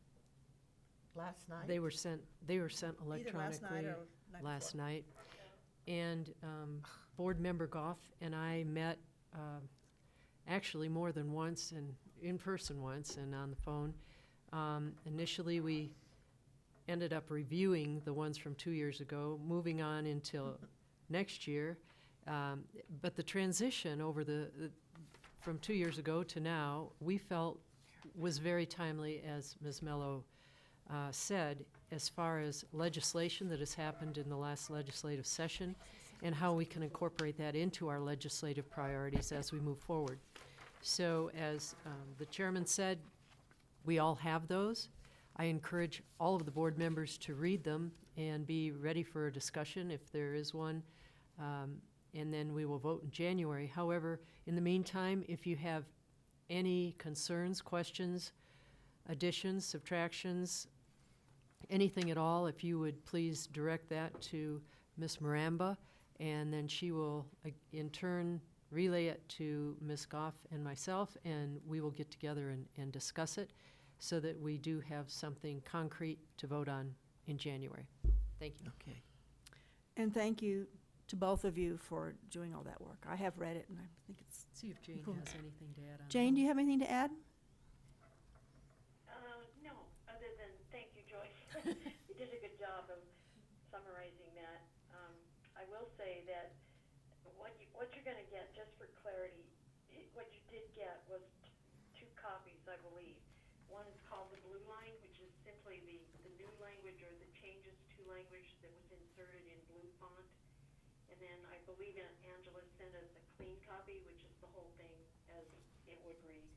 last night?
They were sent
Either last night
electronically
or night
last
before.
night. And Board Member Goff and I met actually more than once, and in person once and on the phone. Initially, we ended up reviewing the ones from 2 years ago, moving on until next year. But the transition over from 2 years ago to now, we felt was very timely, as Ms. Mello said, as far as legislation that has happened in the last legislative session and how we can incorporate that into our legislative priorities as we move forward. So as the chairman said, we all have those. I encourage all of the board members to read them and be ready for a discussion if there is one. And then we will vote in January. However, in the meantime, if you have any concerns, questions, additions, subtractions, anything at all, if you would please direct that to Ms. Maramba, and then she will, in turn, relay it to Ms. Goff and myself, and we will get together and discuss it so that we do have something concrete to vote on in January. Thank you.
Okay.
And thank you to both of you for doing all that work. I have read it, and I think it's...
See if Jane
Cool.
has anything to add on.
Jane, do you have anything to add?
No, other than, thank you, Joyce. You did a good job of summarizing that. I will say that what you're gonna get, just for clarity, what you did get was two copies, I believe. One is called the Blue Line, which is simply the new language or the changes to language that was inserted in blue font. And then I believe Angela sent us a clean copy, which is the whole thing as it would read.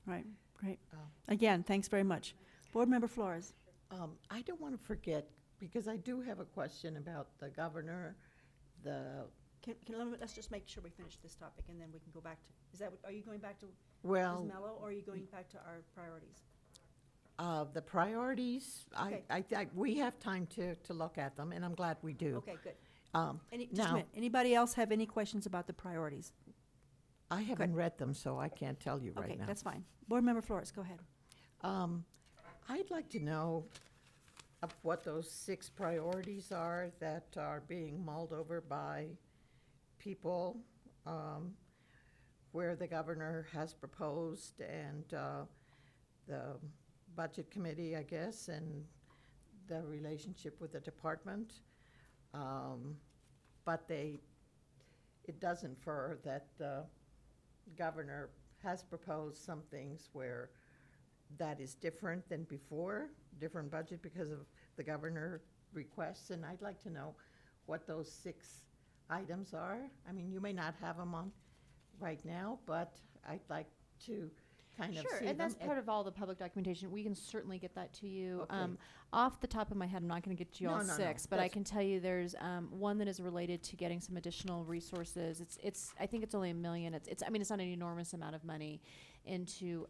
Right, great.
Oh.
Again, thanks very much. Board Member Flores?
I don't want to forget, because I do have a question about the governor,
Let's just make sure we finish this topic, and then we can go back to, are you going back to Ms.
well,
Mello, or are you going back to our priorities?
the priorities,
Okay.
we have time to look at them, and I'm glad we do.
Okay, good. Just a
Now-
minute. Anybody else have any questions about the priorities?
I haven't read them, so I can't tell you right
Okay,
now.
that's fine. Board Member Flores, go ahead.
I'd like to know of what those 6 priorities are that are being mulled over by people, where the governor has proposed, and the budget committee, I guess, and the relationship with the department. But it does infer that the governor has proposed some things where that is different than before, different budget because of the governor requests, and I'd like to know what those 6 items are. I mean, you may not have them on right now, but I'd like to kind of see them.
Sure, and that's part of all the public documentation. We can certainly get that to you.
Okay.
Off the top of my head, I'm not going to get you all
No, no, no.
6, but I
That's-
can tell you there's one that is related to getting some additional resources. It's I think it's only $1 million. It's I mean, it's not an enormous amount of money into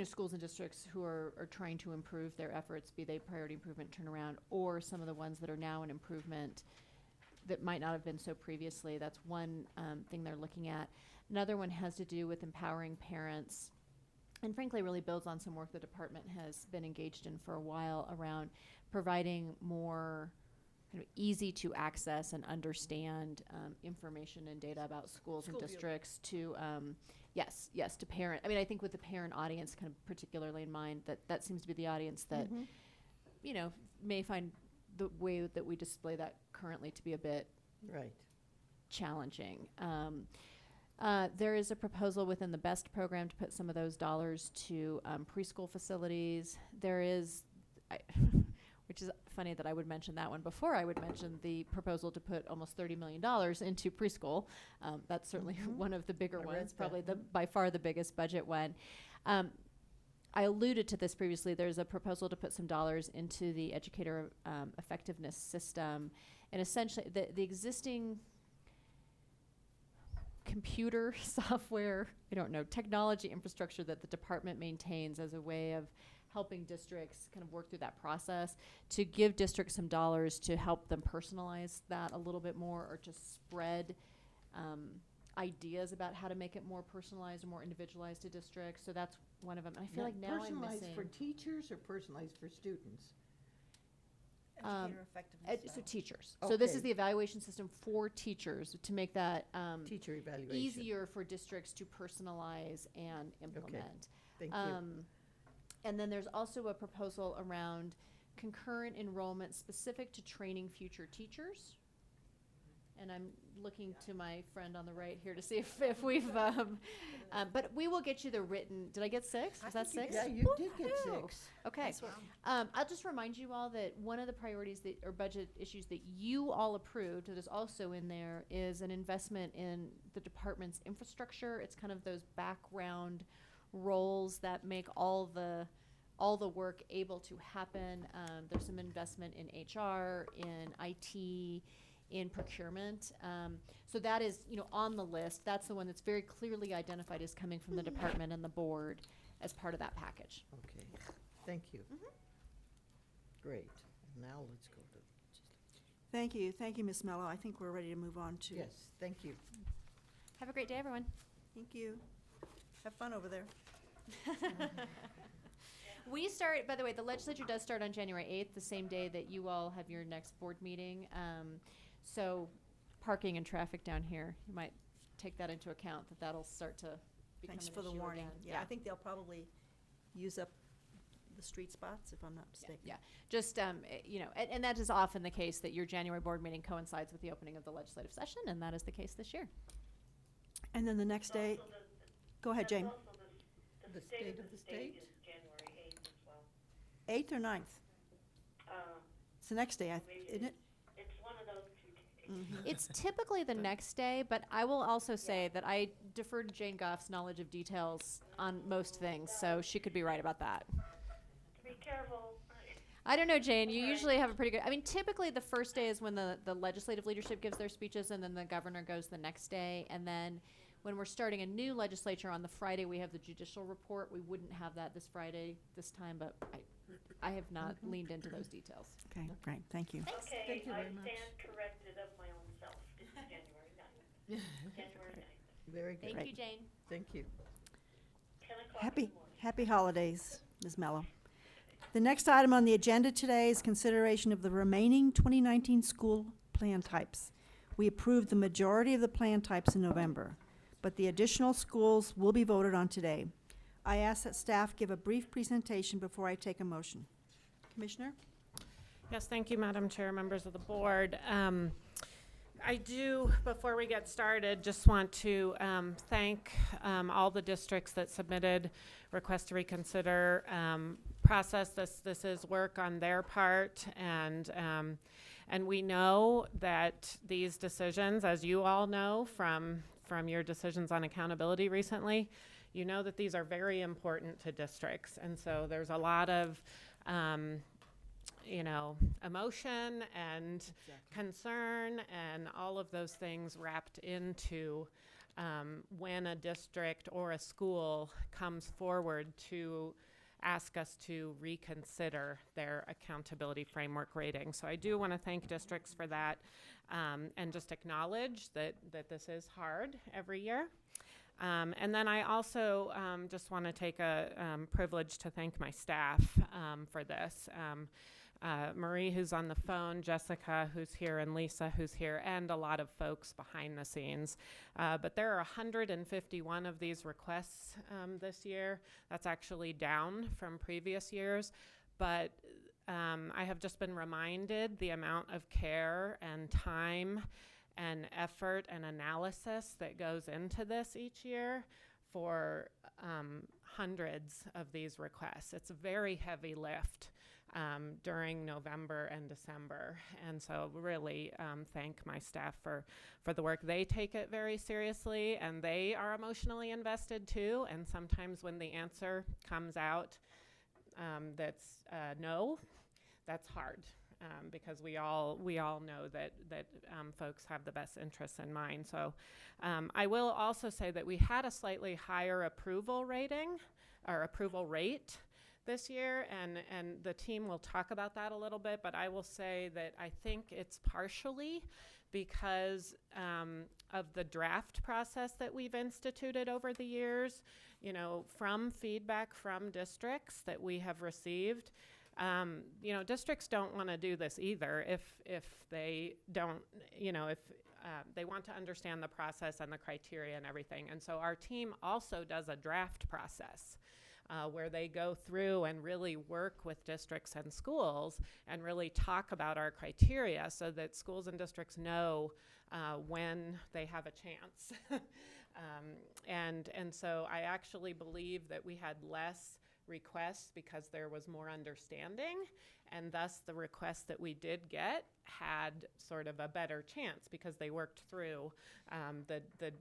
schools and districts who are trying to improve their efforts, be they priority improvement turnaround, or some of the ones that are now in improvement that might not have been so previously. That's one thing they're looking at. Another one has to do with empowering parents, and frankly really builds on some work the department has been engaged in for a while around providing more kind of easy to access and understand information and data about schools and districts to to parent. I mean, I think with the parent audience kind of particularly in mind, that seems to be the audience that may find the way that we display that currently to be a bit
Right.
challenging. There is a proposal within the BEST program to put some of those dollars to preschool facilities. There is, we're which is funny that I would mention that one before I would mention the proposal to put almost $30 million into preschool. That's certainly one of the bigger
I read
ones,
that.
probably by far the biggest budget one. I alluded to this previously. There's a proposal to put some dollars into the educator effectiveness system. And essentially, the existing computer software, I don't know, technology infrastructure that the department maintains as a way of helping districts kind of work through that process, to give districts some dollars to help them personalize that a little bit more, or to spread ideas about how to make it more personalized or more individualized to districts. So that's one of them. And I feel like now I'm
Personalized
missing.
for teachers or personalized for students?
Educator effectiveness.
So teachers. So this is
Okay.
the evaluation system for teachers to make that
Teacher evaluation.
easier for districts to personalize and implement.
Thank you.
And then there's also a proposal around concurrent enrollment specific to training future teachers. And I'm looking to my friend on the right here to see if we've, but we will get you the written, did I get 6? Was that 6?
Yeah, you did get
Woo-hoo.
6.
Okay. I'll just remind you all that one of the priorities that, or budget issues that you all approved, that is also in there, is an investment in the department's infrastructure. It's kind of those background roles that make all the work able to happen. There's some investment in HR, in IT, in procurement. So that is, on the list. That's the one that's very clearly identified as coming from the department and the board as part of that package.
Okay, thank you. Great. Now let's go to,
Thank you, Ms. Mello. I think we're ready to move on to.
yes, thank you.
Have a great day, everyone.
Thank you. Have fun over there.
We start, by the way, the legislature does start on January 8th, the same day that you all have your next board meeting. So parking and traffic down here, you might take that into account, that'll start to become
Thanks
an
for the
issue
warning.
again.
Yeah, I think they'll probably use up the street spots, if I'm not mistaken.
Yeah, just, and that is often the case, that your January board meeting coincides with the opening of the legislative session, and that is the case this year.
And then the next day, go ahead, Jane.
That's also the state of the state is January 8th as well.
8th or 9th? It's the next day, isn't it?
It's one of those 2 days.
It's typically the next day, but I will also say that I defer to Jane Goff's knowledge of details on most things, so she could be right about that.
Be careful.
I don't know, Jane, you usually have a pretty good, typically the first day is when the legislative leadership gives their speeches, and then the governor goes the next day, and then when we're starting a new legislature on the Friday, we have the judicial report. We wouldn't have that this Friday this time, but I have not leaned into those details.
Okay, great, thank you.
Okay,
Thank you
I
very much.
stand corrected of my own self. It's January 9th. January 9th.
Very good.
Thank you, Jane.
Thank you.
10 o'clock in the morning.
Happy holidays, Ms. Mello. The next item on the agenda today is consideration of the remaining 2019 school plan types. We approved the majority of the plan types in November, but the additional schools will be voted on today. I ask that staff give a brief presentation before I take a motion. Commissioner?
Yes, thank you, Madam Chair, members of the board. I do, before we get started, just want to thank all the districts that submitted requests to reconsider process. This is work on their part, and we know that these decisions, as you all know from your decisions on accountability recently, you know that these are very important to districts, and so there's a lot of emotion and concern and all of those things wrapped into when a district or a school comes forward to ask us to reconsider their accountability framework rating. So I do want to thank districts for that, and just acknowledge that this is hard every year. And then I also just want to take a privilege to thank my staff for this. Marie, who's on the phone, Jessica, who's here, and Lisa, who's here, and a lot of folks behind the scenes. But there are 151 of these requests this year. That's actually down from previous years. But I have just been reminded the amount of care and time and effort and analysis that goes into this each year for hundreds of these requests. It's a very heavy lift. during November and December. And so really thank my staff for the work. They take it very seriously, and they are emotionally invested too. And sometimes when the answer comes out that's no, that's hard. Because we all know that folks have the best interests in mind. So I will also say that we had a slightly higher approval rating or approval rate this year, and the team will talk about that a little bit, but I will say that I think it's partially because of the draft process that we've instituted over the years, you know, from feedback from districts that we have received. You know, districts don't want to do this either if they don't, you know, if they want to understand the process and the criteria and everything. And so our team also does a draft process where they go through and really work with districts and schools and really talk about our criteria so that schools and districts know when they have a chance. And so I actually believe that we had less requests because there was more understanding, and thus the requests that we did get had sort of a better chance because they worked through the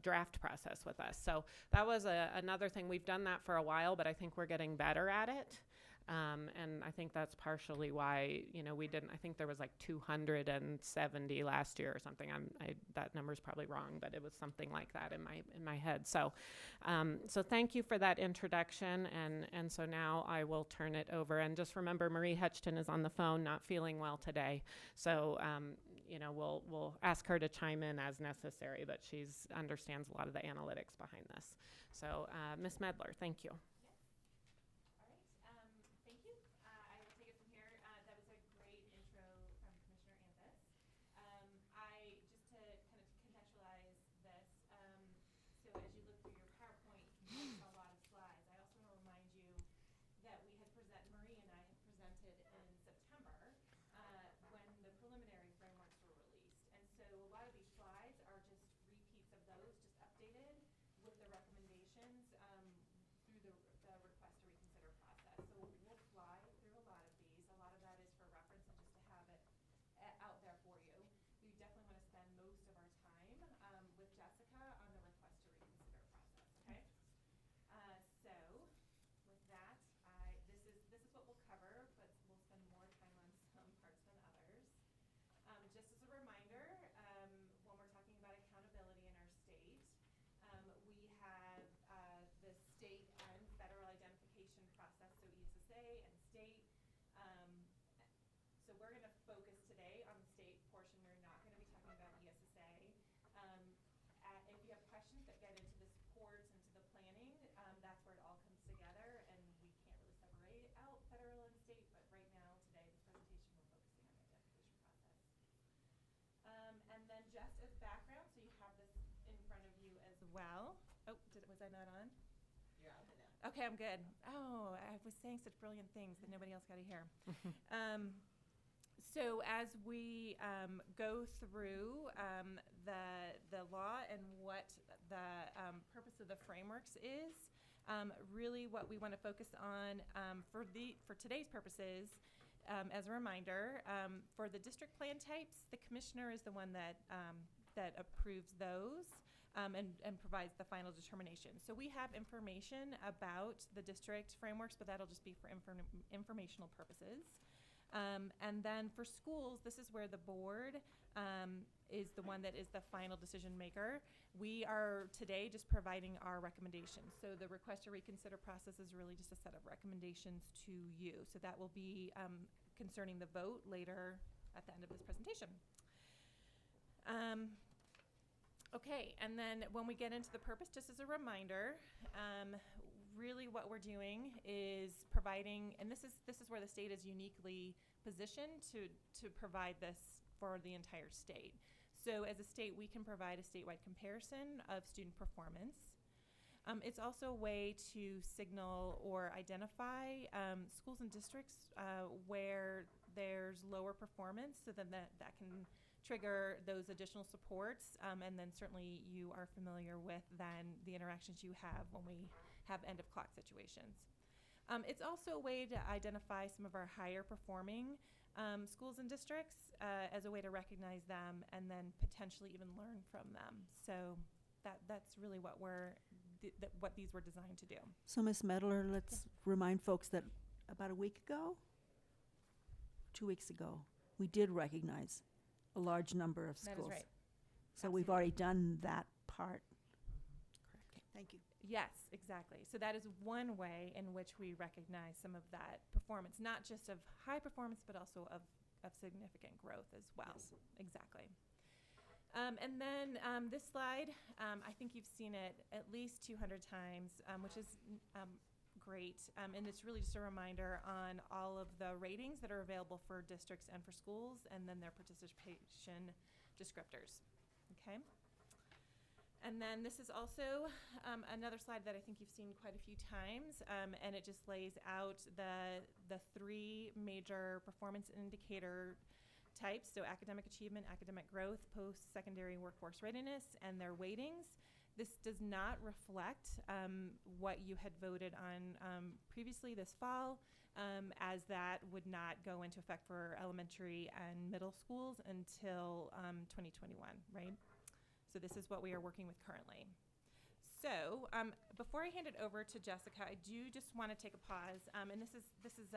draft process with us. So that was another thing. We've done that for a while, but I think we're getting better at it. And I think that's partially why, you know, we didn't, I think there was like 270 last year or something. That number's probably wrong, but it was something like that in my head. So, so thank you for that introduction. And so now I will turn it over. And just remember, Marie Hutchton is on the phone, not feeling well today. So, you know, we'll ask her to chime in as necessary, but she's understands a lot of the analytics behind this. So, Ms. Medler, thank you.
Thank you. I will take it from here. That was a great intro from Commissioner Anthus. Just to kind of contextualize this, so as you look through your PowerPoint, you can see a lot of slides. I also want to remind you that Marie and I had presented in September when the preliminary frameworks were released. And so a lot of these slides are just repeats of those, just updated with the recommendations through the request to reconsider process. So we'll fly through a lot of these. A lot of that is for reference and just to have it out there for you. We definitely want to spend most of our time with Jessica on the request to reconsider process, okay? So with that, this is what we'll cover, but we'll spend more time on some parts than others. Just as a reminder, when we're talking about accountability in our state, we have the state and federal identification process, so ESSA and state. So we're going to focus today on the state portion. We're not going to be talking about ESSA. If you have questions that get into the supports, into the planning, that's where it all comes together, and we can't really separate out federal and state, but right now, today, this presentation, we're focusing on the identification process. And then just as background, so you have this in front of you as well. Oh, was I not on?
Yeah, I know.
Okay, I'm good. Oh, I was saying such brilliant things that nobody else got to hear. So as we go through the law and what the purpose of the frameworks is, really what we want to focus on for today's purposes, as a reminder, for the district plan types, the commissioner is the one that approves those. And provides the final determination. So we have information about the district frameworks, but that'll just be for informational purposes. And then for schools, this is where the board is the one that is the final decision maker. We are today just providing our recommendations. So the request to reconsider process is really just a set of recommendations to you. So that will be concerning the vote later at the end of this presentation. Okay, and then when we get into the purpose, just as a reminder, really what we're doing is providing, and this is where the state is uniquely positioned to provide this for the entire state. So as a state, we can provide a statewide comparison of student performance. It's also a way to signal or identify schools and districts where there's lower performance, so then that can trigger those additional supports, and then certainly you are familiar with then the interactions you have when we have end of clock situations.
It's also a way to identify some of our higher performing schools and districts as a way to recognize them and then potentially even learn from them. So that's really what what these were designed to do.
So, Ms. Medler, let's remind folks that about a week ago, 2 weeks ago, we did recognize a large number of schools.
That is right.
So we've already done that part. Okay, thank you.
Yes, exactly. So that is one way in which we recognize some of that performance, not just of high performance, but also of significant growth as well.
Yes.
Exactly. And then this slide, I think you've seen it at least 200 times, which is great. And it's really just a reminder on all of the ratings that are available for districts and for schools, and then their participation descriptors. Okay. And then this is also another slide that I think you've seen quite a few times, and it just lays out the three major performance indicator types, so academic achievement, academic growth, post-secondary workforce readiness, and their weightings. This does not reflect what you had voted on previously this fall, as that would not go into effect for elementary and middle schools until 2021, right? So this is what we are working with currently. So before I hand it over to Jessica, I do just want to take a pause, and this is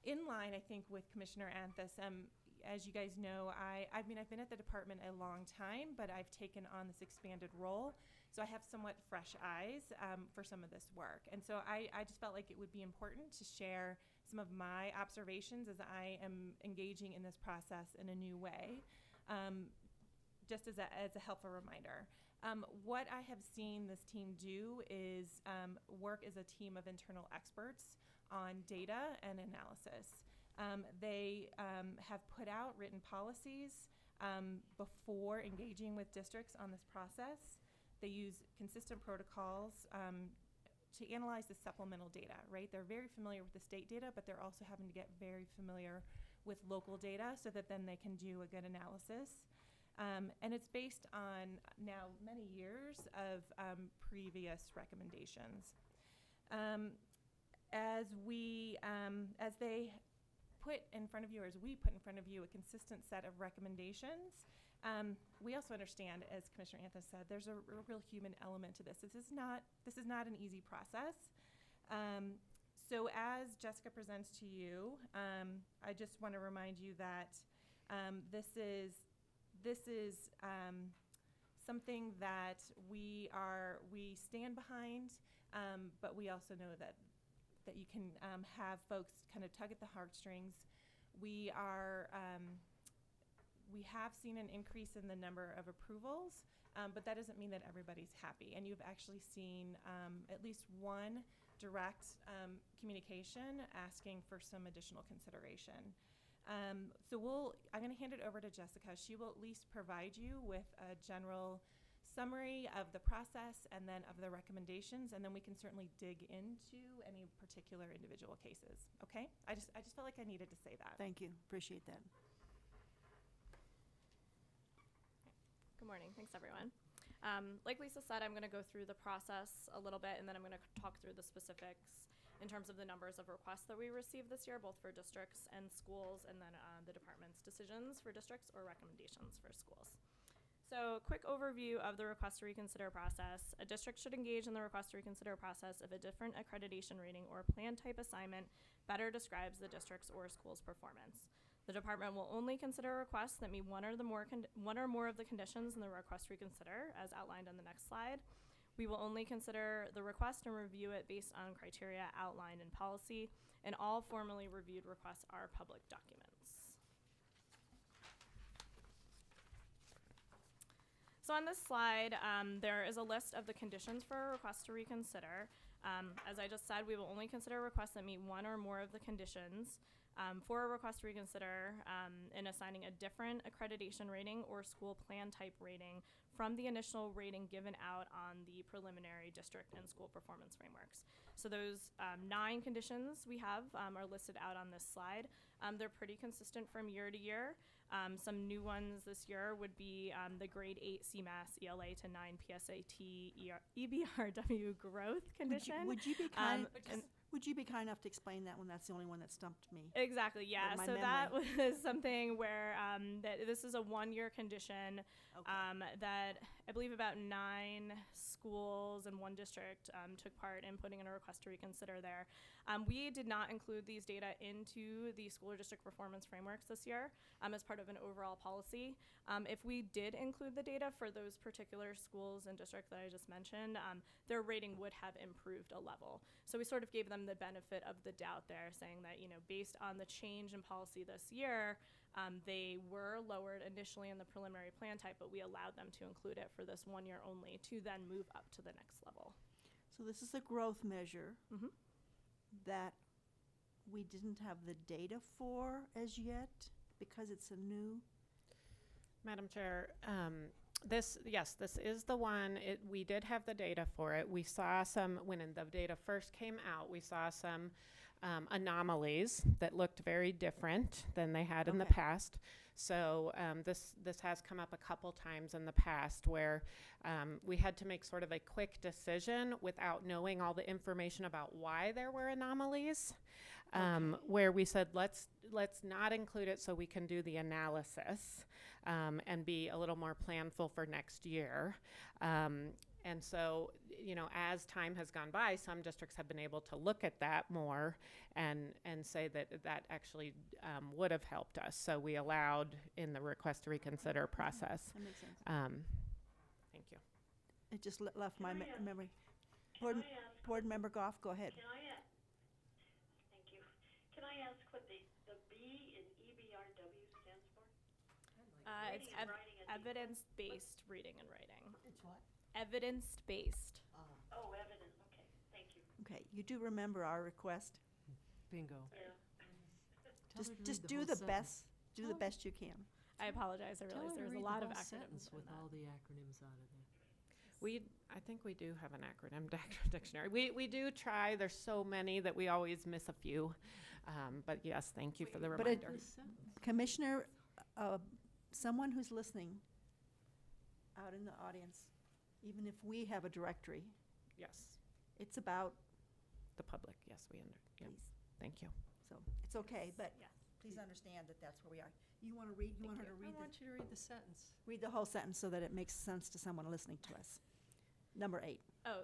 in line, I think, with Commissioner Anthus. As you guys know, I've been at the department a long time, but I've taken on this expanded role, so I have somewhat fresh eyes for some of this work. And so I just felt like it would be important to share some of my observations as I am engaging in this process in a new way. Just as a helpful reminder. What I have seen this team do is work as a team of internal experts on data and analysis. They have put out written policies before engaging with districts on this process. They use consistent protocols to analyze the supplemental data, right? They're very familiar with the state data, but they're also having to get very familiar with local data so that then they can do a good analysis. And it's based on now many years of previous recommendations. As they put in front of you, or as we put in front of you, a consistent set of recommendations, we also understand, as Commissioner Anthus said, there's a real human element to this. This is not an easy process. So as Jessica presents to you, I just want to remind you that this is something that we stand behind, but we also know that you can have folks kind of tug at the heartstrings. We have seen an increase in the number of approvals, but that doesn't mean that everybody's happy. And you've actually seen at least one direct communication asking for some additional consideration. So I'm going to hand it over to Jessica. She will at least provide you with a general summary of the process and then of the recommendations, and then we can certainly dig into any particular individual cases. Okay? I just felt like I needed to say that.
Thank you. Appreciate that.
Good morning. Thanks, everyone. Like Lisa said, I'm going to go through the process a little bit, and then I'm going to talk through the specifics in terms of the numbers of requests that we received this year, both for districts and schools, and then the department's decisions for districts or recommendations for schools. So, quick overview of the request to reconsider process. A district should engage in the request to reconsider process if a different accreditation rating or plan type assignment better describes the district's or school's performance. The department will only consider requests that meet one or more of the conditions in the request to reconsider, as outlined on the next slide. We will only consider the request and review it based on criteria outlined in policy, and all formally reviewed requests are public documents. So on this slide, there is a list of the conditions for a request to reconsider. As I just said, we will only consider requests that meet one or more of the conditions. For a request to reconsider in assigning a different accreditation rating or school plan type rating from the initial rating given out on the preliminary district and school performance frameworks. So those 9 conditions we have are listed out on this slide. They're pretty consistent from year to year. Some new ones this year would be the grade 8 CMAS ELA to 9 PSAT EBRW growth condition.
Would you be kind,
and-
would you be kind enough to explain that one? That's the only one that stumped me.
Exactly, yeah.
my
So that was something where that this is a 1-year condition
Okay.
that I believe about 9 schools and 1 district took part in putting in a request to reconsider there. We did not include these data into the school or district performance frameworks this year as part of an overall policy. If we did include the data for those particular schools and districts that I just mentioned, their rating would have improved a level. So we sort of gave them the benefit of the doubt there, saying that, based on the change in policy this year, they were lowered initially in the preliminary plan type, but we allowed them to include it for this 1 year only to then move up to the next level.
So this is a growth measure
Mhm.
that we didn't have the data for as yet because it's a new.
Madam Chair, this is the one. We did have the data for it. We saw some, when the data first came out, we saw some anomalies that looked very different than they had in the
Okay.
past. So this has come up a couple times in the past where we had to make sort of a quick decision without knowing all the information about why there were anomalies. Where we said, let's not include it so we can do the analysis and be a little more planful for next year. And so, as time has gone by, some districts have been able to look at that more and say that actually would have helped us. So we allowed in the request to reconsider process.
That makes sense.
Thank you.
It just left my
Can I ask-
memory.
Can
Board,
I ask,
Board Member Goff, go ahead.
can I ask, thank you. Can I ask what the B in EBRW stands for?
It's
Reading and writing and
evidence-based reading and writing.
It's what?
Evidence-based.
Oh, evidence, okay, thank you.
Okay, you do remember our request.
Bingo.
Yeah.
Tell her to read
Just
the
do
whole
the
sentence.
best, do the best you can.
I apologize. I
Tell
realize
her to
there's a
read
lot
the
of
whole
acronyms
sentence
in
with
that.
all the acronyms out of there.
I think we do have an acronym dictionary. We do try. There's so many that we always miss a few. But yes, thank you for the
But it-
reminder.
The sentence.
Commissioner, someone who's listening out in the audience, even if we have a directory,
Yes,
it's about,
the public. Yes, yeah,
please.
thank you.
So it's okay, but
Yes.
please understand that that's where we are. You want to read, you want her to
I
read
want you to read the sentence.
read the whole sentence so that it makes sense to someone listening to us. Number 8,
Oh.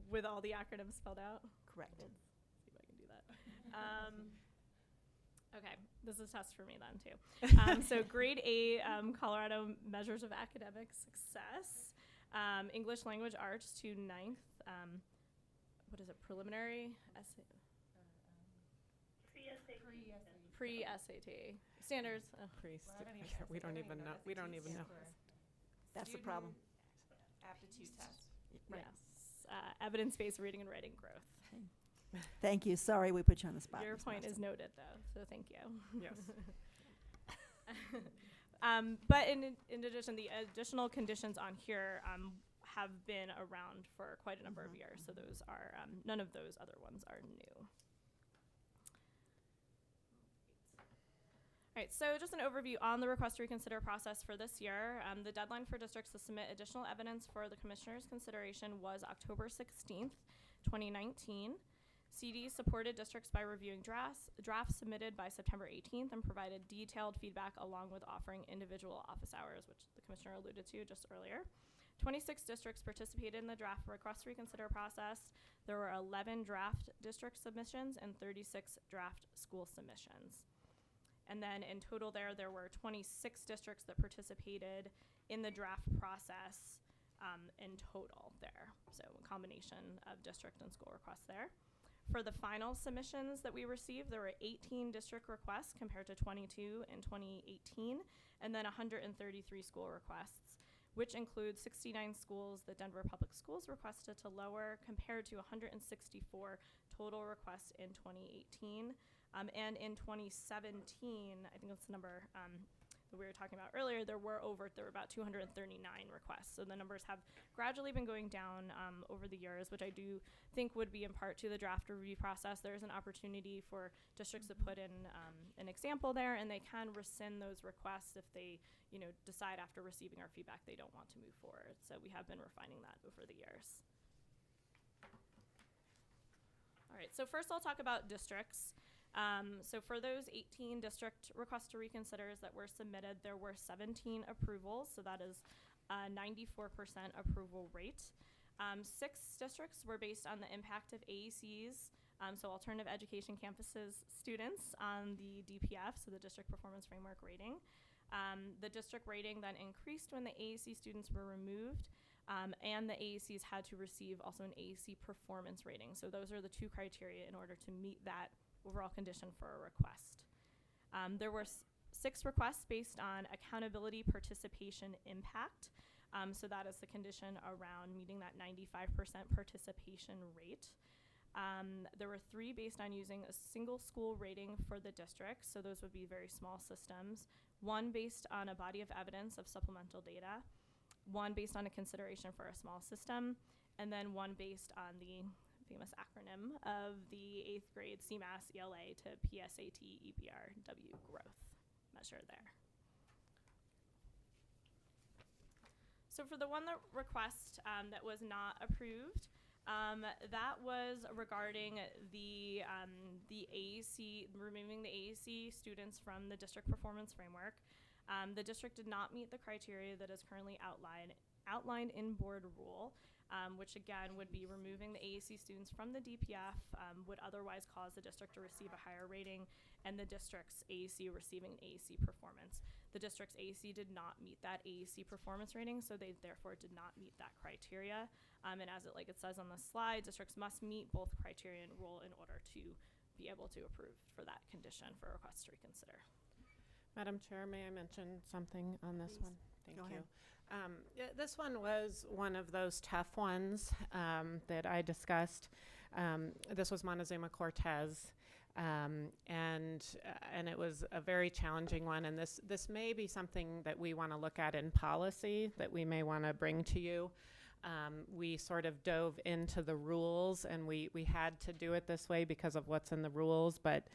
With all the acronyms spelled out.
correct.
See if I can do that. Okay, this is a test for me then too. So grade 8, Colorado measures of academic success. English language arts to 9th. What is it? Preliminary essay.
Pre-SAT.
Pre-SAT standards.
We don't even know. We don't even know.
That's the problem.
Aptitude test.
Right.
Yes. Evidence-based reading and writing growth.
Thank you. Sorry we put you on the spot.
Your
Ms.
point
Marston.
is noted, though, so thank you.
Yes.
But in addition, the additional conditions on here have been around for quite a number of years, so those are none of those other ones are new. All right, so just an overview on the request to reconsider process for this year. The deadline for districts to submit additional evidence for the commissioner's consideration was October 16th, 2019. CD supported districts by reviewing drafts submitted by September 18th and provided detailed feedback along with offering individual office hours, which the commissioner alluded to just earlier. 26 districts participated in the draft request to reconsider process. There were 11 draft district submissions and 36 draft school submissions. And then in total there were 26 districts that participated in the draft process in total there. So a combination of district and school requests there. For the final submissions that we received, there were 18 district requests compared to 22 in 2018, and then 133 school requests, which includes 69 schools that Denver Public Schools requested to lower compared to 164 total requests in 2018. And in 2017, I think that's the number, that we were talking about earlier, there were about 239 requests. So the numbers have gradually been going down over the years, which I do think would be in part to the draft review process. There is an opportunity for districts to put in an example there, and they can rescind those requests if they, decide after receiving our feedback they don't want to move forward. So we have been refining that over the years. All right, so first I'll talk about districts. So for those 18 district requests to reconsiders that were submitted, there were 17 approvals, so that is a 94% approval rate. 6 districts were based on the impact of AECs, so alternative education campuses students on the DPF, so the District Performance Framework rating. The district rating then increased when the AEC students were removed, and the AECs had to receive also an AEC performance rating. So those are the 2 criteria in order to meet that overall condition for a request. There were 6 requests based on accountability participation impact. So that is the condition around meeting that 95% participation rate. There were 3 based on using a single school rating for the district. So those would be very small systems. 1 based on a body of evidence of supplemental data. 1 based on a consideration for a small system. And then 1 based on the famous acronym of the 8th grade CMAS ELA to PSAT EBRW growth measure there. So for the one that request that was not approved, that was regarding the AEC, removing the AEC students from the district performance framework. The district did not meet the criteria that is currently outlined in board rule. Which again would be removing the AEC students from the DPF, would otherwise cause the district to receive a higher rating, and the district's AEC receiving an AEC performance. The district's AEC did not meet that AEC performance rating, so they therefore did not meet that criteria. And as it says on the slide, districts must meet both criteria and rule in order to be able to approve for that condition for a request to reconsider.
Madam Chair, may I mention something on this
Please.
one? Thank
Go
you.
ahead.
This one was one of those tough ones that I discussed. This was Montezuma Cortez, and it was a very challenging one. And this may be something that we want to look at in policy that we may want to bring to you. We sort of dove into the rules, and we had to do it this way because of what's in the rules, but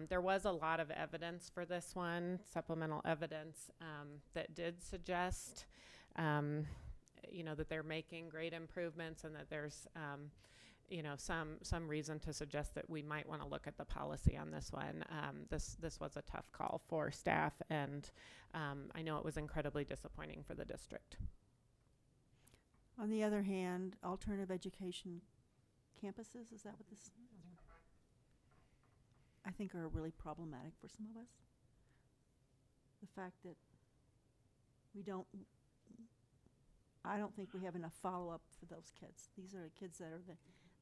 there was a lot of evidence for this one, supplemental evidence, that did suggest, that they're making great improvements and that there's, some reason to suggest that we might want to look at the policy on this one. This was a tough call for staff, and I know it was incredibly disappointing for the district.
On the other hand, alternative education campuses, is that what this, I think are really problematic for some of us. The fact that I don't think we have enough follow-up for those kids. These are the kids that are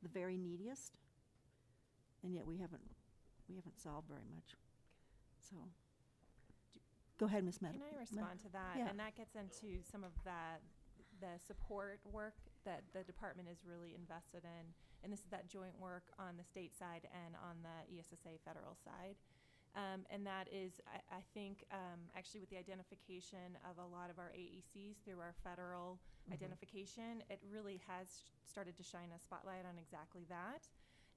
the very neediest, and yet we haven't solved very much. So, go ahead, Ms. Meadow.
Can I respond to that?
Yeah.
And that gets into some of the support work that the department is really invested in. And this is that joint work on the state side and on the ESSA federal side. And that is, I think, actually with the identification of a lot of our AECs through our federal identification, it really has started to shine a spotlight on exactly that.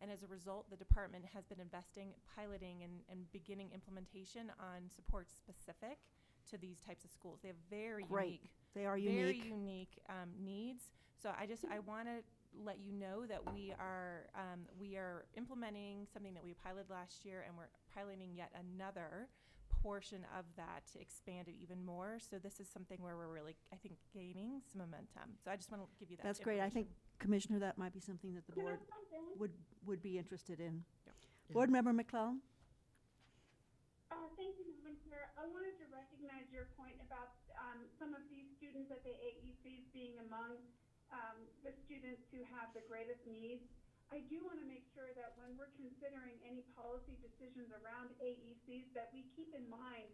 And as a result, the department has been investing, piloting, and beginning implementation on support specific to these types of schools. They have very unique.
They are
Very
unique.
unique needs. So I want to let you know that we are implementing something that we piloted last year, and we're piloting yet another portion of that to expand it even more. So this is something where we're really, I think, gaining some momentum. So I just want to give you that.
That's great. I think,
information.
Commissioner, that might be something that the board would be interested in.
Yep.
Board Member McClellan?
Thank you, Madam Chair. I wanted to recognize your point about some of these students at the AECs being among the students who have the greatest needs. I do want to make sure that when we're considering any policy decisions around AECs, that we keep in mind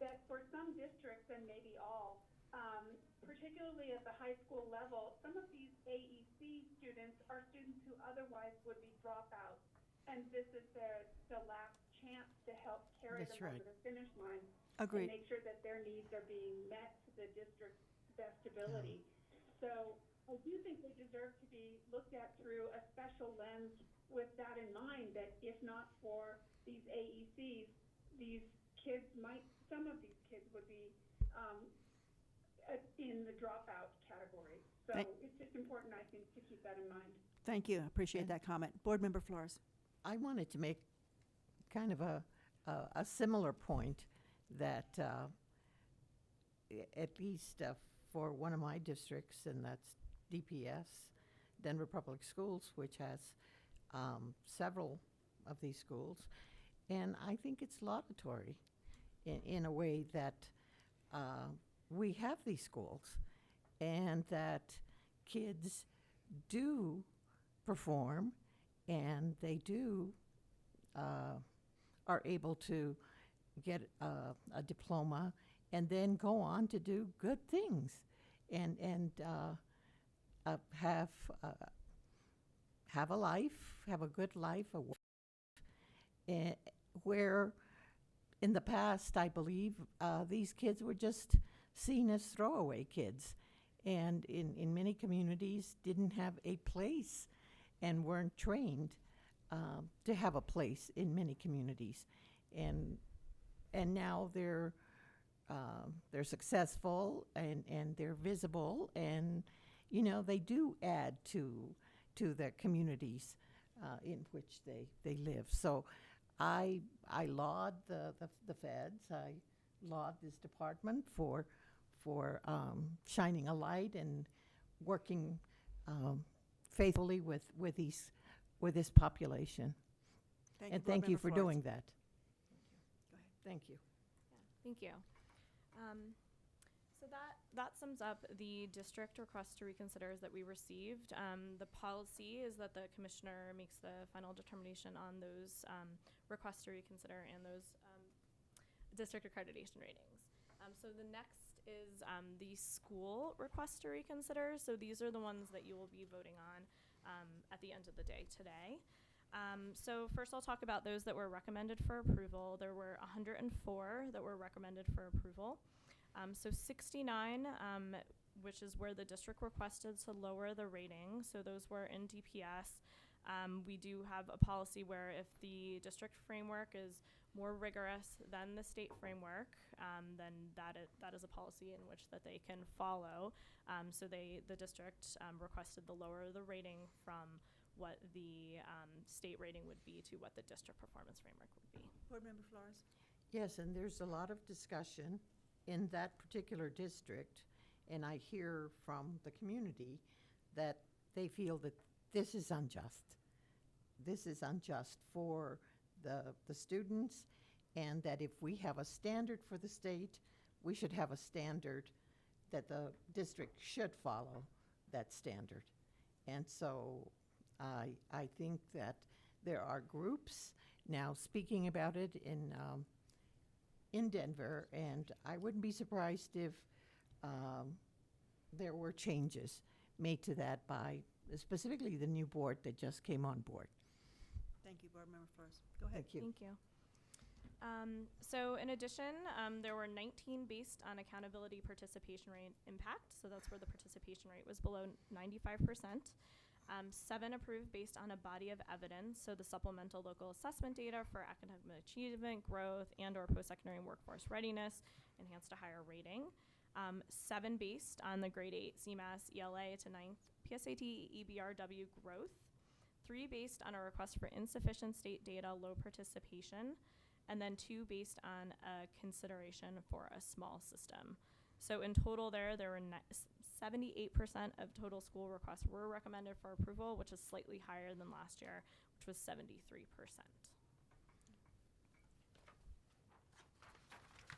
that for some districts, and maybe all, particularly at the high school level, some of these AEC students are students who otherwise would be dropouts, and this is the last chance to help carry
That's
them
right.
over the finish line.
Agreed.
And make sure that their needs are being met to the district's best ability. So I do think they deserve to be looked at through a special lens with that in mind, that if not for these AECs, some of these kids would be in the dropout category. So it's just important, I think, to keep that in mind.
Thank you. I appreciate that comment. Board Member Flores.
I wanted to make kind of a similar point that at least for one of my districts, and that's DPS, Denver Public Schools, which has several of these schools, and I think it's laudatory in a way that we have these schools and that kids do perform and they do are able to get a diploma and then go on to do good things and have a life, have a good life, where in the past, I believe, these kids were just seen as throwaway kids, and in many communities didn't have a place and weren't trained to have a place in many communities, and now they're successful and they're visible, and they do add to the communities in which they live. So I laud the feds. I laud this department for shining a light and working faithfully with this population. And thank you for doing that.
Go ahead.
Thank you.
Thank you. So that sums up the district request to reconsider that we received. The policy is that the commissioner makes the final determination on those requests to reconsider and those district accreditation ratings. So the next is the school request to reconsider. So these are the ones that you will be voting on at the end of the day today. So first I'll talk about those that were recommended for approval. There were 104 that were recommended for approval. So 69, which is where the district requested to lower the rating. So those were in DPS. We do have a policy where if the district framework is more rigorous than the state framework, then that is a policy in which that they can follow. So the district requested to lower the rating from what the state rating would be to what the district performance framework would be.
Board Member Flores.
Yes, and there's a lot of discussion in that particular district, and I hear from the community that they feel that this is unjust. This is unjust for the students, and that if we have a standard for the state, we should have a standard that the district should follow that standard. And so I think that there are groups now speaking about it in Denver, and I wouldn't be surprised if there were changes made to that by specifically the new board that just came on board.
Thank you, Board Member Flores. Go ahead.
Thank you.
Thank you. So in addition, there were 19 based on accountability participation rate impact. So that's where the participation rate was below 95%. 7 approved based on a body of evidence. So the supplemental local assessment data for academic achievement, growth, and or post-secondary workforce readiness enhanced a higher rating. 7 based on the grade 8 CMAS, ELA to 9th PSAT, EBRW growth. 3 based on a request for insufficient state data, low participation, and then 2 based on a consideration for a small system. So in total there were 78% of total school requests were recommended for approval, which is slightly higher than last year, which was 73%.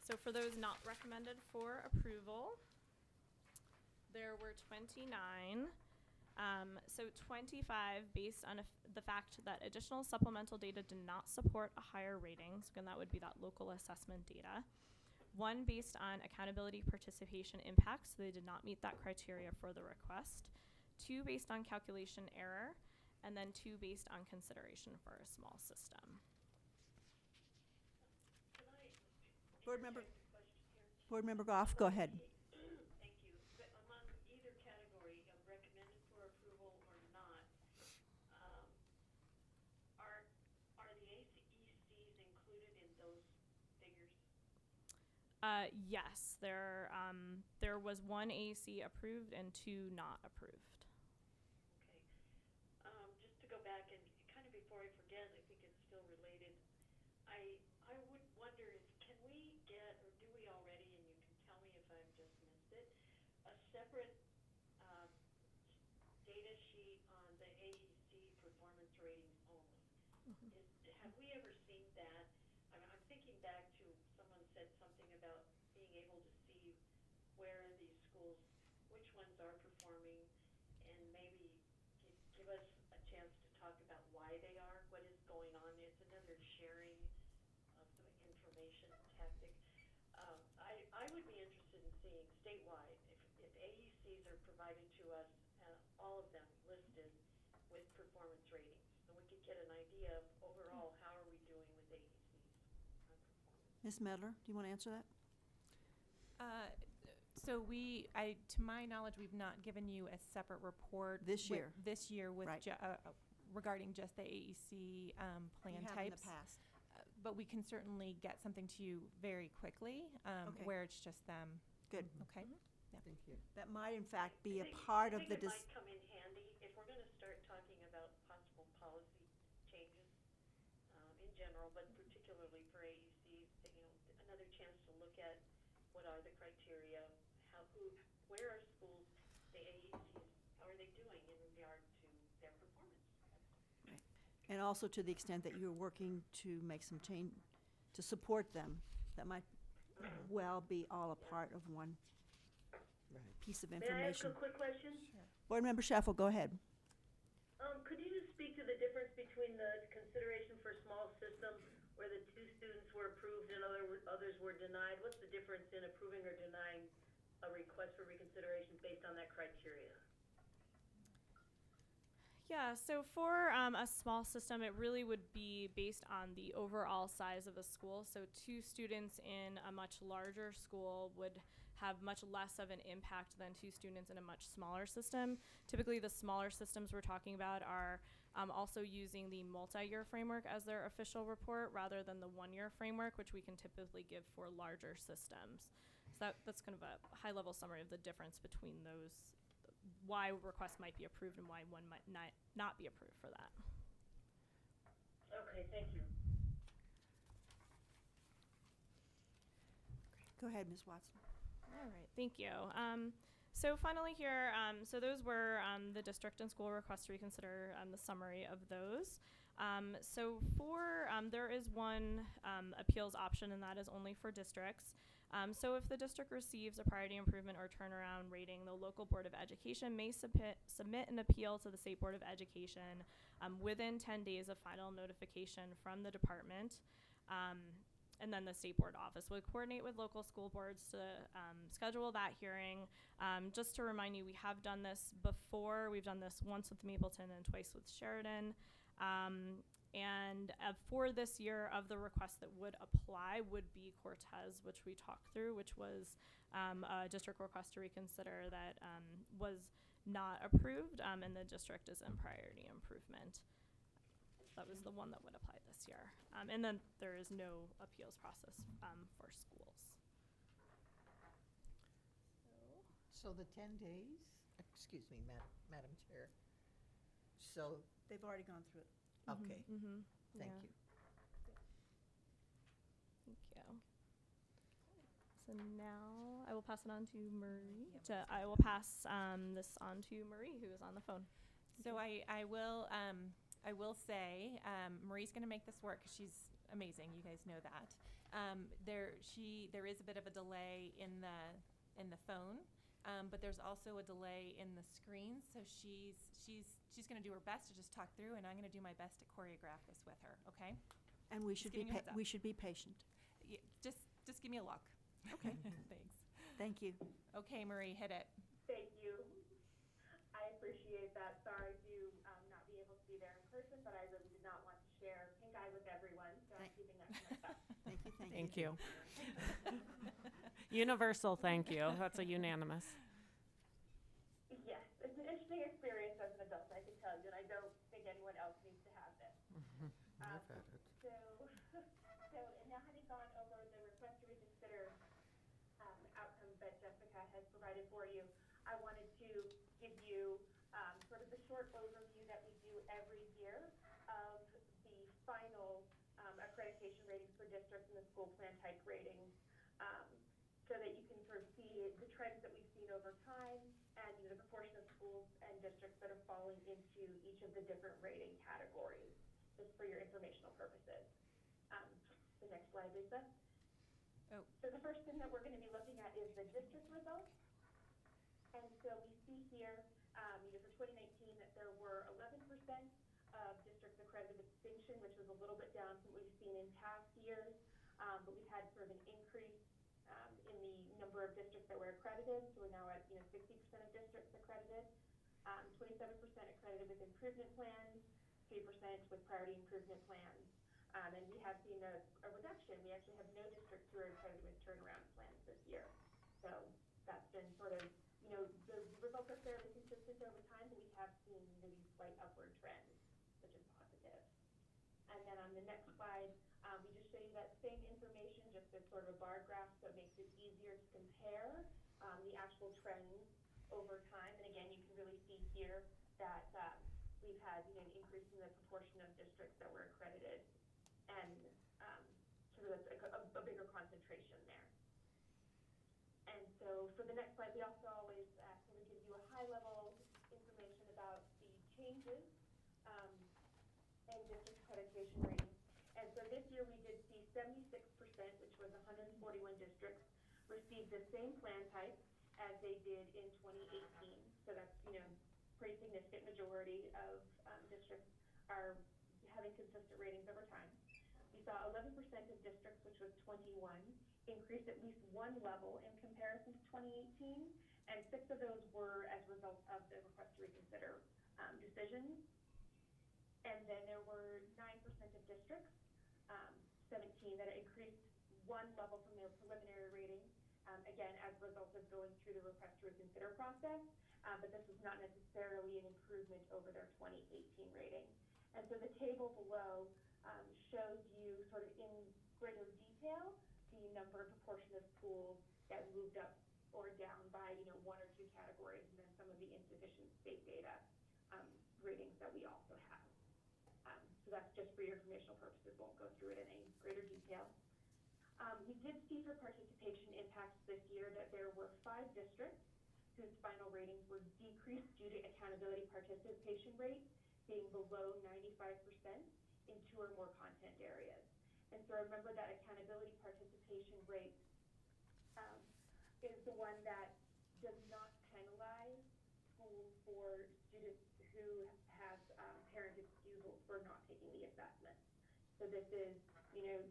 So for those not recommended for approval, there were 29. So 25 based on the fact that additional supplemental data did not support a higher rating. So again, that would be that local assessment data. 1 based on accountability participation impacts, so they did not meet that criteria for the request. 2 based on calculation error, and then 2 based on consideration for a small system.
Board Member. Board Member Goff, go ahead.
Thank you. But among either category of recommended for approval or not, are the AECs included in those figures?
Yes, there was one AC approved and 2 not approved.
Okay. Just to go back and kind of before I forget, I think it's still related. I would wonder if, can we get, or do we already, and you can tell me if I've just missed it, a separate data sheet on the AEC performance ratings only? Have we ever seen that? I'm thinking back to someone said something about being able to see where these schools, which ones are performing, and maybe give us a chance to talk about why they are, what is going on. It's another sharing of some information tactic. I would be interested in seeing statewide, if AECs are provided to us, all of them listed with performance ratings, and we could get an idea of overall how are we doing with AECs on performance.
Ms. Medler, do you want to answer that?
So to my knowledge, we've not given you a separate report.
This year.
This year with,
Right.
Regarding just the AEC plan
You have in
types.
the past.
But we can certainly get something to you very quickly,
Okay.
where it's just them.
Good.
Okay?
Thank you.
That might in fact be a part of the,
I think it might come in handy if we're going to start talking about possible policy changes in general, but particularly for AECs, another chance to look at what are the criteria, where are schools, the AECs, how are they doing in regard to their performance?
and also to the extent that you're working to make some change, to support them, that might well be all a part of one
Right.
piece of
May I ask
information.
a quick question?
Board Member Sheffel, go ahead.
Could you just speak to the difference between the consideration for small system where the 2 students were approved and others were denied? What's the difference in approving or denying a request for reconsideration based on that criteria?
Yeah, so for a small system, it really would be based on the overall size of the school. So 2 students in a much larger school would have much less of an impact than 2 students in a much smaller system. Typically, the smaller systems we're talking about are also using the multi-year framework as their official report rather than the 1-year framework, which we can typically give for larger systems. So that's kind of a high-level summary of the difference between those, why requests might be approved and why one might not be approved for that.
Okay, thank you.
Go ahead, Ms. Watson.
All right, thank you. So finally here, so those were the district and school requests to reconsider, the summary of those. So there is one appeals option, and that is only for districts. So if the district receives a priority improvement or turnaround rating, the local Board of Education may submit an appeal to the State Board of Education within 10 days of final notification from the department. And then the State Board office would coordinate with local school boards to schedule that hearing. Just to remind you, we have done this before. We've done this once with Mapleton and twice with Sheridan. And for this year, of the requests that would apply would be Cortez, which we talked through, which was a district request to reconsider that was not approved, and the district is in priority improvement. That was the one that would apply this year. And then there is no appeals process for schools.
So the 10 days, excuse me, Madam Chair. So,
They've already gone through it.
okay,
Mm-hmm.
thank you.
Thank you. So now I will pass it on to Marie. I will pass this on to Marie, who is on the phone.
So I will say, Marie's going to make this work because she's amazing. You guys know that. There is a bit of a delay in the phone, but there's also a delay in the screen. So she's going to do her best to just talk through, and I'm going to do my best to choreograph this with her. Okay?
And we should be,
giving you a heads up.
we should be patient.
Just give me a look.
Okay.
Thanks.
Thank you.
Okay, Marie, hit it.
Thank you. I appreciate that. Sorry to not be able to be there in person, but I really did not want to share pink eye with everyone, so I'm keeping that to myself.
Thank you, thank you.
Thank you.
Universal thank you. That's a unanimous.
Yes, it's an interesting experience as an adult, I can tell you, and I don't think anyone else needs to have this.
I've had it.
And now having gone over the request to reconsider outcomes that Jessica has provided for you, I wanted to give you sort of the short overview that we do every year of the final accreditation ratings for districts and the school plan type ratings, so that you can sort of see the trends that we've seen over time and the proportion of schools and districts that are falling into each of the different rating categories, just for your informational purposes. The next slide, Lisa.
Oh.
So the first thing that we're going to be looking at is the district results. And so we see here, for 2019, that there were 11% of districts accredited with distinction, which was a little bit down from what we've seen in past years. But we've had sort of an increase in the number of districts that were accredited. So we're now at 60% of districts accredited, 27% accredited with improvement plans, 3% with priority improvement plans. And we have seen a reduction. We actually have no districts who are accredited with turnaround plans this year. So that's been sort of, the results are fairly consistent over time, but we have seen maybe slight upward trends, which is positive. And then on the next slide, we just show you that same information, just as sort of a bar graph, so it makes it easier to compare the actual trends over time. And again, you can really see here that we've had an increase in the proportion of districts that were accredited, and sort of a bigger concentration there. And so for the next slide, we also always sort of give you a high-level information about the changes in district accreditation ratings. And so this year we did see 76%, which was 141 districts, receive the same plan type as they did in 2018. So that's, pretty significant majority of districts are having consistent ratings over time. We saw 11% of districts, which was 21, increase at least one level in comparison to 2018, and 6 of those were as a result of the request to reconsider decisions. And then there were 9% of districts, 17, that increased one level from their preliminary rating, again, as a result of going through the request to reconsider process, but this was not necessarily an improvement over their 2018 rating. And so the table below shows you sort of in greater detail the number and proportion of schools that moved up or down by, 1 or 2 categories, and then some of the insufficient state data ratings that we also have. So that's just for your informational purposes. Won't go through it in any greater detail. We did see for participation impacts this year that there were 5 districts whose final ratings were decreased due to accountability participation rate being below 95% in 2 or more content areas. And so remember that accountability participation rate is the one that does not penalize schools for students who have parent excusals for not taking the assessment. So this is,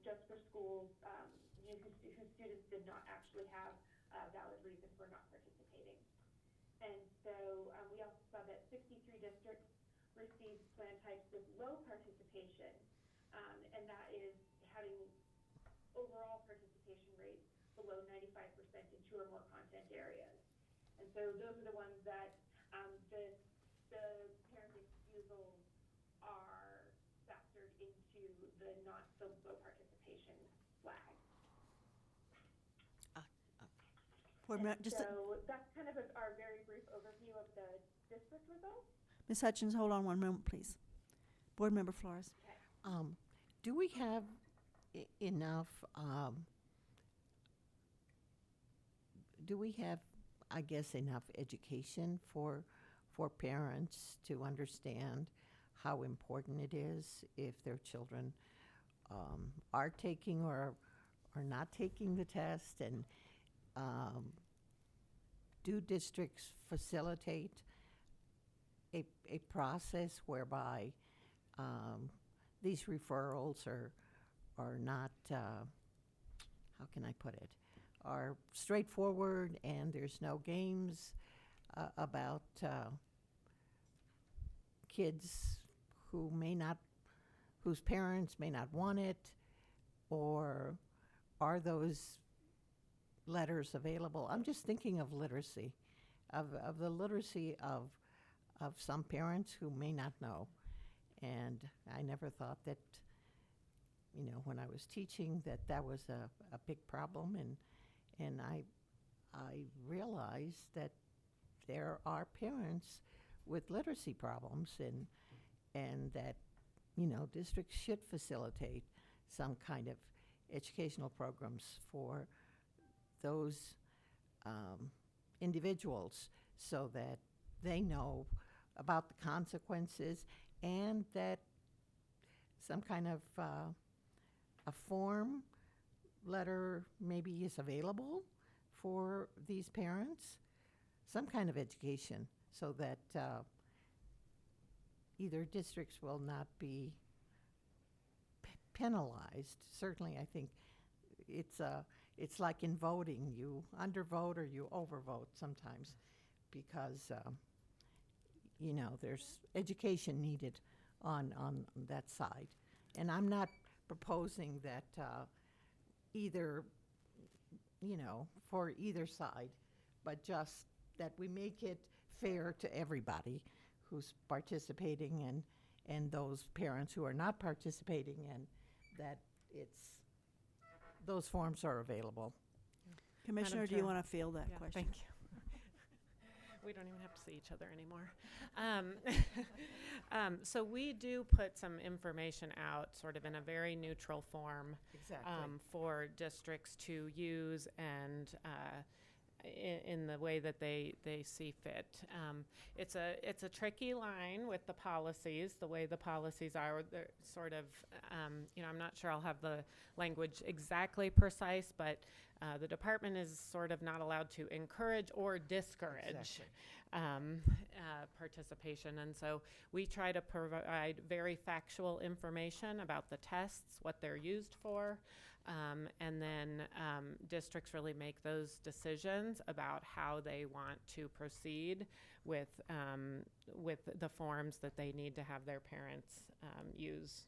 just for schools whose students did not actually have a valid reason for not participating. And so we also saw that 63 districts received plan types with low participation, and that is having overall participation rates below 95% in 2 or more content areas. And so those are the ones that the parent excusals are factored into the not so low participation flag. So that's kind of our very brief overview of the district results.
Ms. Hutchins, hold on one moment, please. Board Member Flores.
Okay.
Do we have enough, I guess, enough education for parents to understand how important it is if their children are taking or are not taking the test? And do districts facilitate a process whereby these referrals are not, how can I put it, are straightforward, and there's no games about kids whose parents may not want it? Or are those letters available. I'm just thinking of literacy, of the literacy of some parents who may not know. And I never thought that, you know, when I was teaching, that was a big problem. And I realized that there are parents with literacy problems, and that, you know, districts should facilitate some kind of educational programs for those individuals, so that they know about the consequences, and that some kind of a form letter maybe is available for these parents, some kind of education, so that either districts will not be penalized. Certainly, I think it's like in voting. You undervote or you overvote sometimes, because you know, there's education needed on that side. And I'm not proposing that either, you know, for either side, but just that we make it fair to everybody who's participating, and those parents who are not participating, and that those forms are available.
Commissioner, do
Chair.
you want to field that
Yeah,
question?
thank you. We don't even have to see each other anymore. So we do put some information out sort of in a very neutral form
Exactly.
for districts to use, and in the way that they see fit. It's a tricky line with the policies, the way the policies are. They're sort of, you know, I'm not sure I'll have the language exactly precise, but the department is sort of not allowed to encourage or discourage participation. And so we try to provide very factual information about the tests, what they're used for, and then districts really make those decisions about how they want to proceed with the forms that they need to have their parents use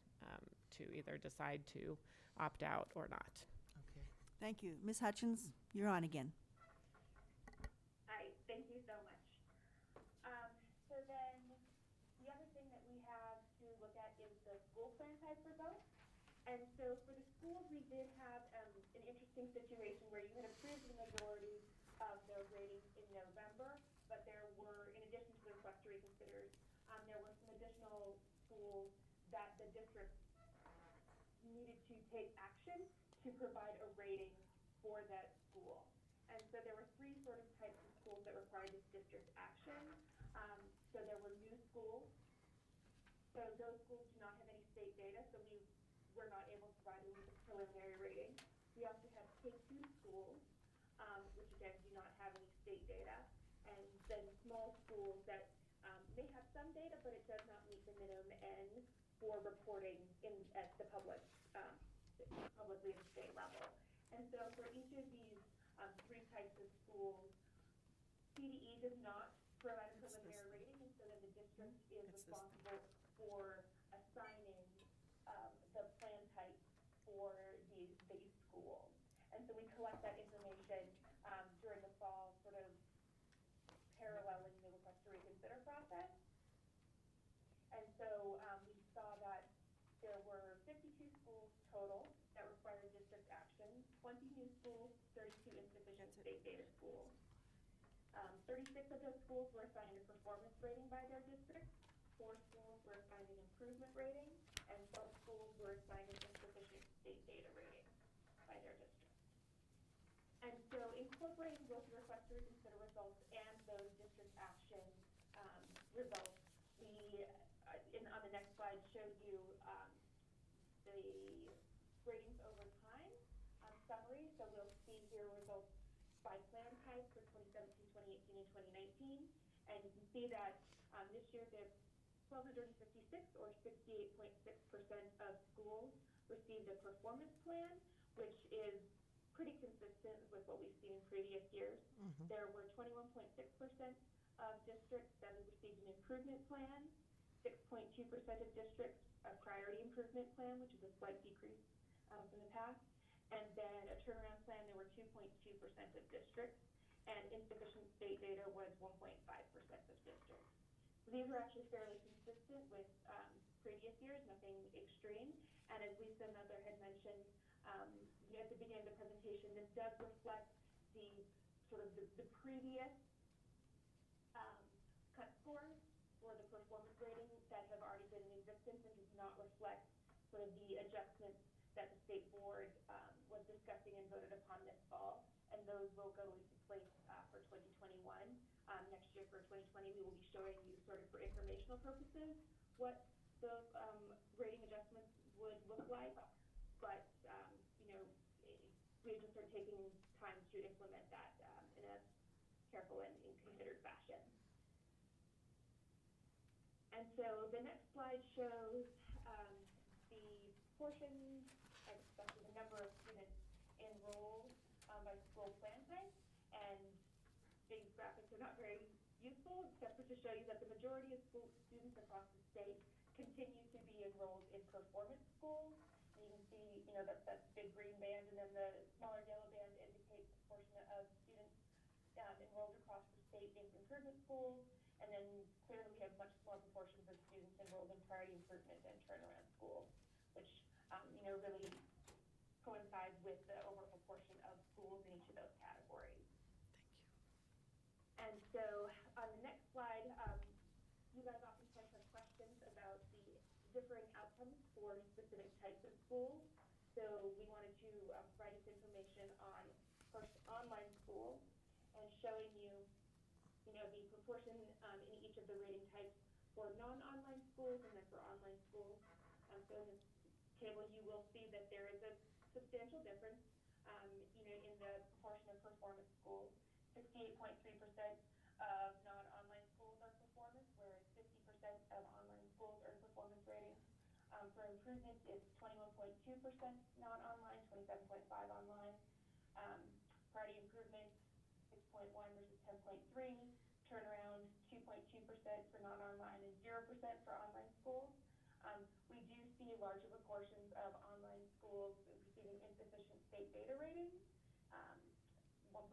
to either decide to opt out or not.
Okay.
Thank you. Ms. Hutchins, you're on again.
Hi, thank you so much. So then, the other thing that we have to look at is the school plan type for both. And so for the schools, we did have an interesting situation where you had approved the majority of the ratings in November, but there were, in addition to the request to reconsider, there were some additional schools that the district needed to take action to provide a rating for that school. And so there were three sort of types of schools that required this district action. So there were new schools. So those schools do not have any state data, so we were not able to provide a preliminary rating. We also have K-2 schools, which again do not have any state data, and then small schools that may have some data, but it does not meet the minimum N for reporting at the publicly at the state level. And so for each of these three types of schools, CDE does not provide a preliminary rating, and so then the district is responsible for assigning the plan type for these schools. And so we collect that information during the fall, sort of paralleling the request to reconsider process. And so we saw that there were 52 schools total that required district action, 20 new schools, 32 insufficient state data schools. 36 of those schools were assigned a performance rating by their district, 4 schools were assigned an improvement rating, and 12 schools were assigned an insufficient state data rating by their district. And so incorporating both the request to reconsider results and those district action results, we, on the next slide, showed you the ratings over time summary. So we'll see here results by plan type for 2017, 2018, and 2019. And you can see that this year there 1,256, or 68.6% of schools received a performance plan, which is pretty consistent with what we've seen in previous years.
Mm-hmm.
There were 21.6% of districts that received an improvement plan, 6.2% of districts a priority improvement plan, which is a slight decrease from the past,
And then a turnaround plan, there were 2.2% of districts, and insufficient state data was 1.5% of districts. So these were actually fairly consistent with previous years, nothing extreme. And as Lisa and Heather had mentioned at the beginning of the presentation, this does reflect the the previous cut scores for the performance rating that have already been in existence and does not reflect the adjustments that the state board was discussing and voted upon this fall, and those will go into place for 2021. Next year for 2020, we will be showing you for informational purposes what those rating adjustments would look like, but we just are taking time to implement that in a careful and considered fashion. And so the next slide shows the portion, especially the number of students enrolled by school plan type, and these graphics are not very useful except for to show you that the majority of students across the state continue to be enrolled in performance schools. And you can see, that big green band, and then the smaller yellow band indicates the portion of students enrolled across the state in improvement schools. And then clearly we have much smaller proportions of students enrolled in priority improvement and turnaround schools, which really coincides with the overall proportion of schools in each of those categories. Thank you. And so on the next slide, you guys oftentimes have questions about the differing outcomes for specific types of schools. So we wanted to provide this information on first online schools and showing you the proportion in each of the rating types for non-online schools and then for online schools. So in this table, you will see that there is a substantial difference, in the proportion of performance schools. 68.3% of non-online schools are performance, whereas 50% of online schools earn performance ratings. For improvement, it's 21.2% non-online, 27.5 online. Priority improvement, 6.1 versus 10.3. Turnaround, 2.2% for non-online and 0% for online schools. We do see larger proportions of online schools receiving insufficient state data ratings, 1.2%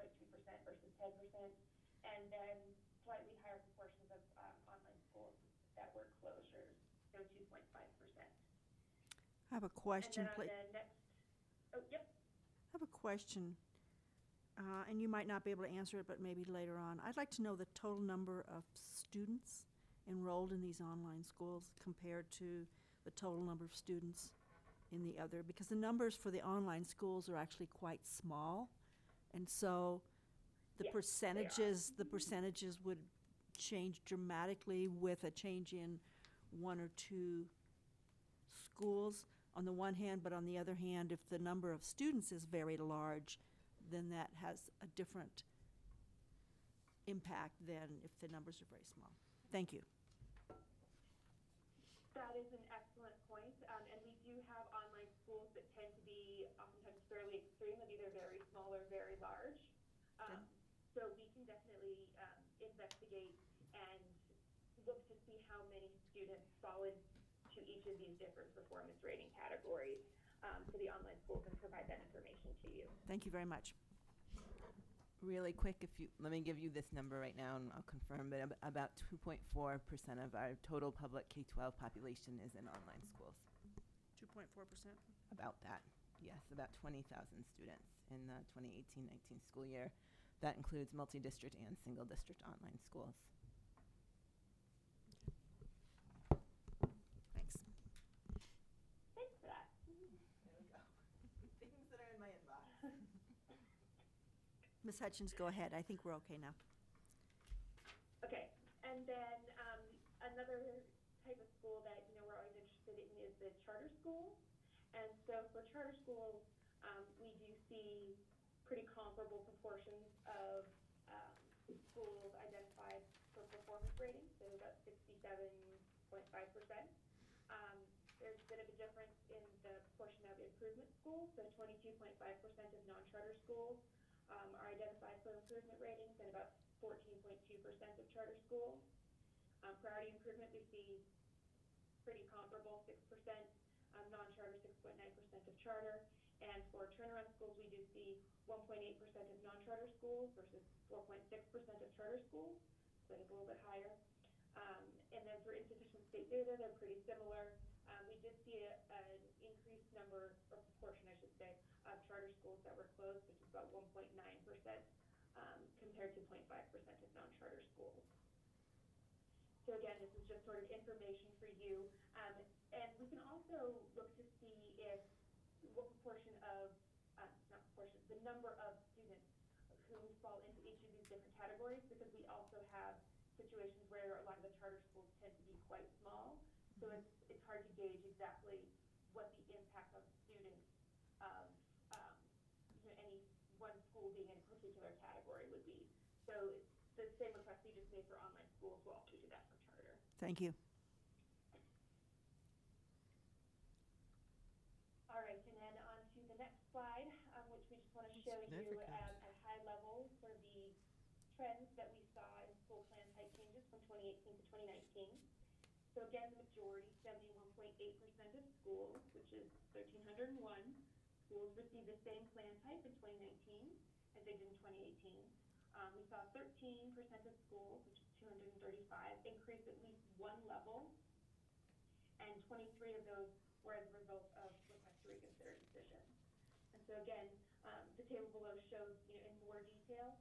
versus 10%, and then slightly higher proportions of online schools that were closures, so 2.5%.
I have a question, please.
Yep.
I have a question, and you might not be able to answer it, but maybe later on. I'd like to know the total number of students enrolled in these online schools compared to the total number of students in the other, because the numbers for the online schools are actually quite small, and so the
Yes,
percentages would change dramatically with a change in one or two schools on the one hand, but on the other hand, if the number of students is very large, then that has a different impact than if the numbers are very small. Thank you.
That is an excellent point, and we do have online schools that tend to be oftentimes fairly extreme, of either very small or very large. So we can definitely investigate and look to see how many students fall into each of these different performance rating categories for the online schools and provide that information to you.
Thank you very much.
Really quick, let me give you this number right now and I'll confirm, but about 2.4% of our total public K-12 population is in online schools.
2.4%?
About that, yes, about 20,000 students in the 2018-19 school year. That includes multi-district and single-district online schools.
Thanks.
Thanks for that.
There we go. Things that are in my inbox.
Ms. Hutchins, go ahead. I think we're okay now.
Okay, and then another type of school that we're always interested in is the charter schools. And so for charter schools, we do see pretty comparable proportions of schools identified for performance ratings, so about 67.5%. There's a bit of a difference in the portion of improvement schools, so 22.5% of non-charter schools are identified for improvement ratings, and about 14.2% of charter schools. Priority improvement, we see pretty comparable, 6% non-charter, 6.9% of charter,
And for turnaround schools, we do see 1.8% of non-charter schools versus 4.6% of charter schools, so it's a little bit higher. And then for insufficient state data, they're pretty similar. We did see an increased number, or proportion, I should say, of charter schools that were closed, which is about 1.9%, compared to 0.5% of non-charter schools. So again, this is just sort of information for you. And we can also look to see if what proportion of, not proportion, the number of students who fall into each of these different categories, because we also have situations where a lot of the charter schools tend to be quite small. So it's hard to gauge exactly what the impact on students of any one school being in a particular category would be. So the same request you just made for online schools, we'll also do that for charter.
Thank you.
All right, and then on to the next slide, which we just want to show you at high level for the trends that we saw in school plan type changes from 2018 to 2019. So again, the majority, 71.8% of schools, which is 1,301 schools, received the same plan type in 2019 as they did in 2018. We saw 13% of schools, which is 235, increase at least one level, and 23 of those were as a result of request to reconsider decisions. And so again, the table below shows, in more detail,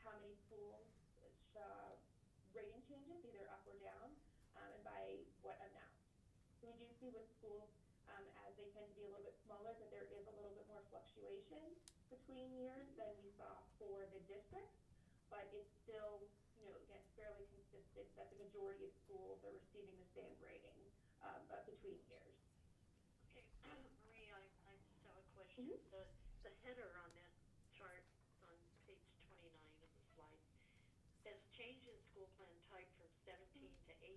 how many schools saw rating changes, either up or down, and by what amount. So we do see with schools, as they tend to be a little bit smaller, that there is a little bit more fluctuation between years than we saw for the districts, but it's still, again, fairly consistent that the majority of schools are receiving the same rating, but between years.
Okay, Marie, I just have a question. The header on that chart on page 29 of the slide says change in school plan type from 17 to 18.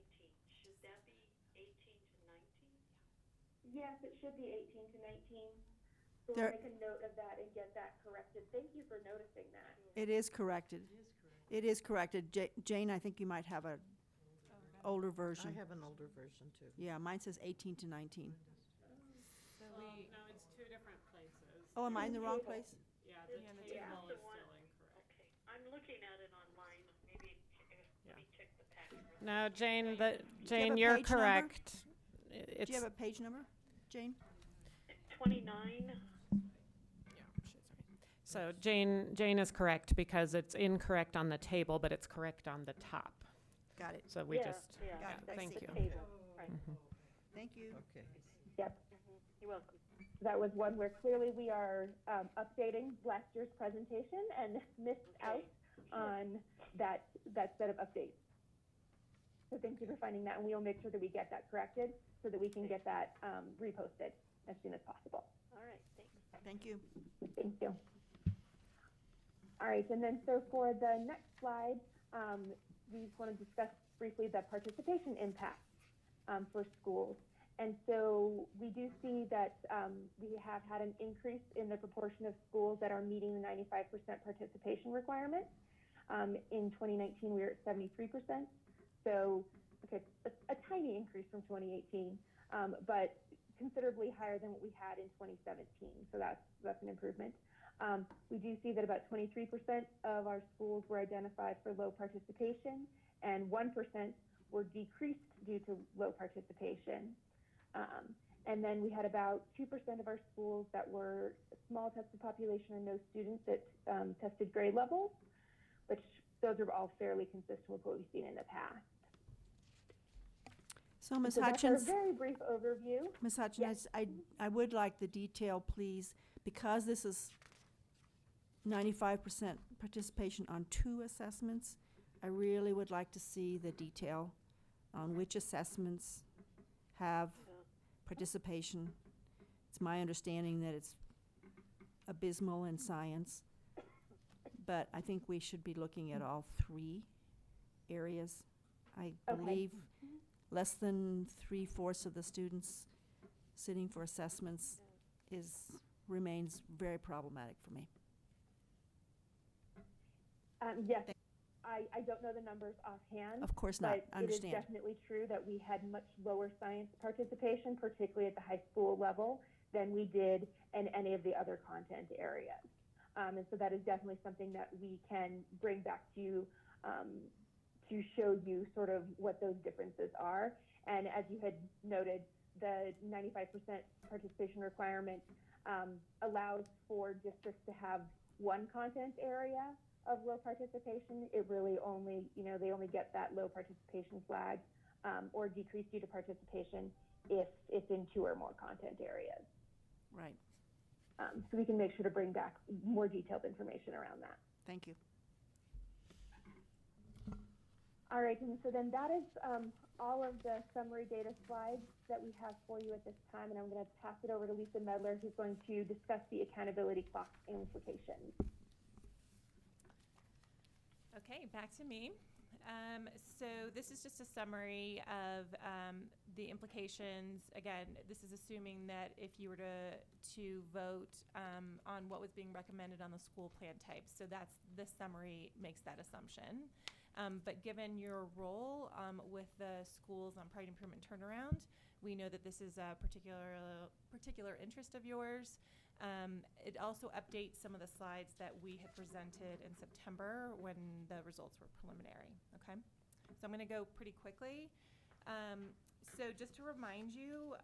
Should that be 18 to 19?
Yes, it should be 18 to 19. So we'll make a note of that and get that corrected. Thank you for noticing that.
It is corrected. It is corrected. Jane, I think you might have a older version.
I have an older version too.
Yeah, mine says 18 to 19.
So no, it's two different places.
Oh, am I in the wrong place?
Yeah, the table
the
is
one-
still incorrect.
Okay, I'm looking at it online. Maybe let me check the packet.
No, Jane,
a
you're
page number?
correct.
Do
It's
you have a page number, Jane?
29.
So Jane is correct because it's incorrect on the table, but it's correct on the top.
Got it.
So we
Yeah,
just,
yeah,
Got it.
that's
thank
the
you.
table. Right.
Thank you.
Okay.
Yep.
You're welcome.
That was one where clearly we are updating last year's presentation and missed out on that set of updates. So thank you for finding that, and we will make sure that we get that corrected so that we can get that reposted as soon as possible.
All right, thanks.
Thank you.
Thank you. All right, and then so for the next slide, we just want to discuss briefly the participation impact for schools. And so we do see that we have had an increase in the proportion of schools that are meeting the 95% participation requirement. In 2019, we were at 73%. So, okay, a tiny increase from 2018, but considerably higher than what we had in 2017. So that's an improvement. We do see that about 23% of our schools were identified for low participation, and 1% were decreased due to low participation. And then we had about 2% of our schools that were small tested population or no students that tested grade levels, which those are all fairly consistent with what we've seen in the past.
So, Ms.
So that's our
Hutchins,
very brief overview.
Ms. Hutchins, I would like the detail, please, because this is 95% participation on 2 assessments. I really would like to see the detail on which assessments have participation. It's my understanding that it's abysmal in science, but I think we should be looking at all 3 areas. I believe less than 3/4 of the students sitting for assessments remains very problematic for me.
Yes, I don't know the numbers offhand.
Of course not,
but
understand.
it is definitely true that we had much lower science participation, particularly at the high school level,
than we did in any of the other content areas. And so that is definitely something that we can bring back to you to show you sort of what those differences are. And as you had noted, the 95% participation requirement allows for districts to have one content area of low participation. It really only, they only get that low participation flag or decrease due to participation if it's in 2 or more content areas.
Right.
So we can make sure to bring back more detailed information around that.
Thank you.
All right, and so then that is all of the summary data slides that we have for you at this time, and I'm going to pass it over to Lisa Medler, who's going to discuss the accountability clock implications.
Okay, back to me. So this is just a summary of the implications. Again, this is assuming that if you were to vote on what was being recommended on the school plan type. So this summary makes that assumption. But given your role with the schools on Pride Improvement Turnaround, we know that this is a particular interest of yours. It also updates some of the slides that we had presented in September when the results were preliminary, okay? So I'm gonna go pretty quickly. So just to remind you,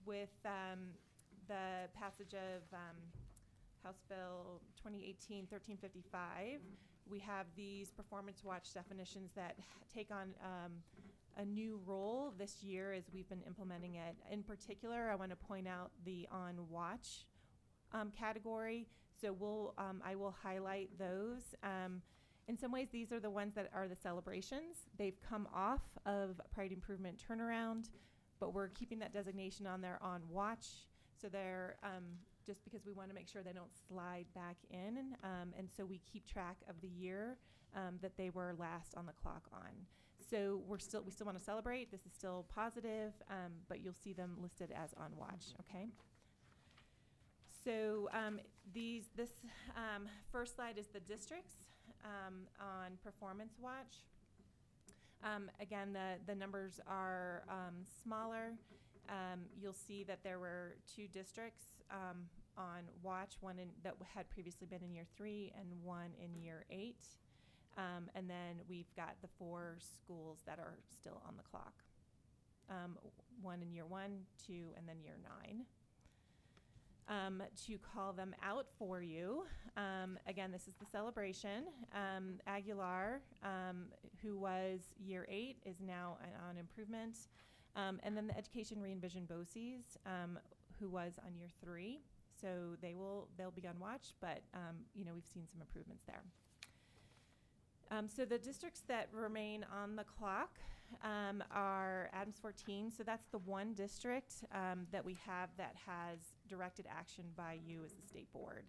with the passage of House Bill 2018-1355, we have these performance watch definitions that take on a new role this year as we've been implementing it. In particular, I want to point out the on watch category. So I will highlight those. In some ways, these are the ones that are the celebrations. They've come off of Pride Improvement Turnaround, but we're keeping that designation on there on watch. So they're just because we want to make sure they don't slide back in. And so we keep track of the year that they were last on the clock on. So we still want to celebrate. This is still positive, but you'll see them listed as on watch, okay? So this first slide is the districts on performance watch. Again, the numbers are smaller. You'll see that there were 2 districts on watch, one that had previously been in year 3 and one in year 8. And then we've got the 4 schools that are still on the clock. One in year 1, 2, and then year 9. To call them out for you, again, this is the celebration. Aguilar, who was year 8, is now on improvement. And then the Education Re-envision BOCES, who was on year 3. So they'll be on watch, but we've seen some improvements there. So the districts that remain on the clock are Adams 14. So that's the one district that we have that has directed action by you as the state board.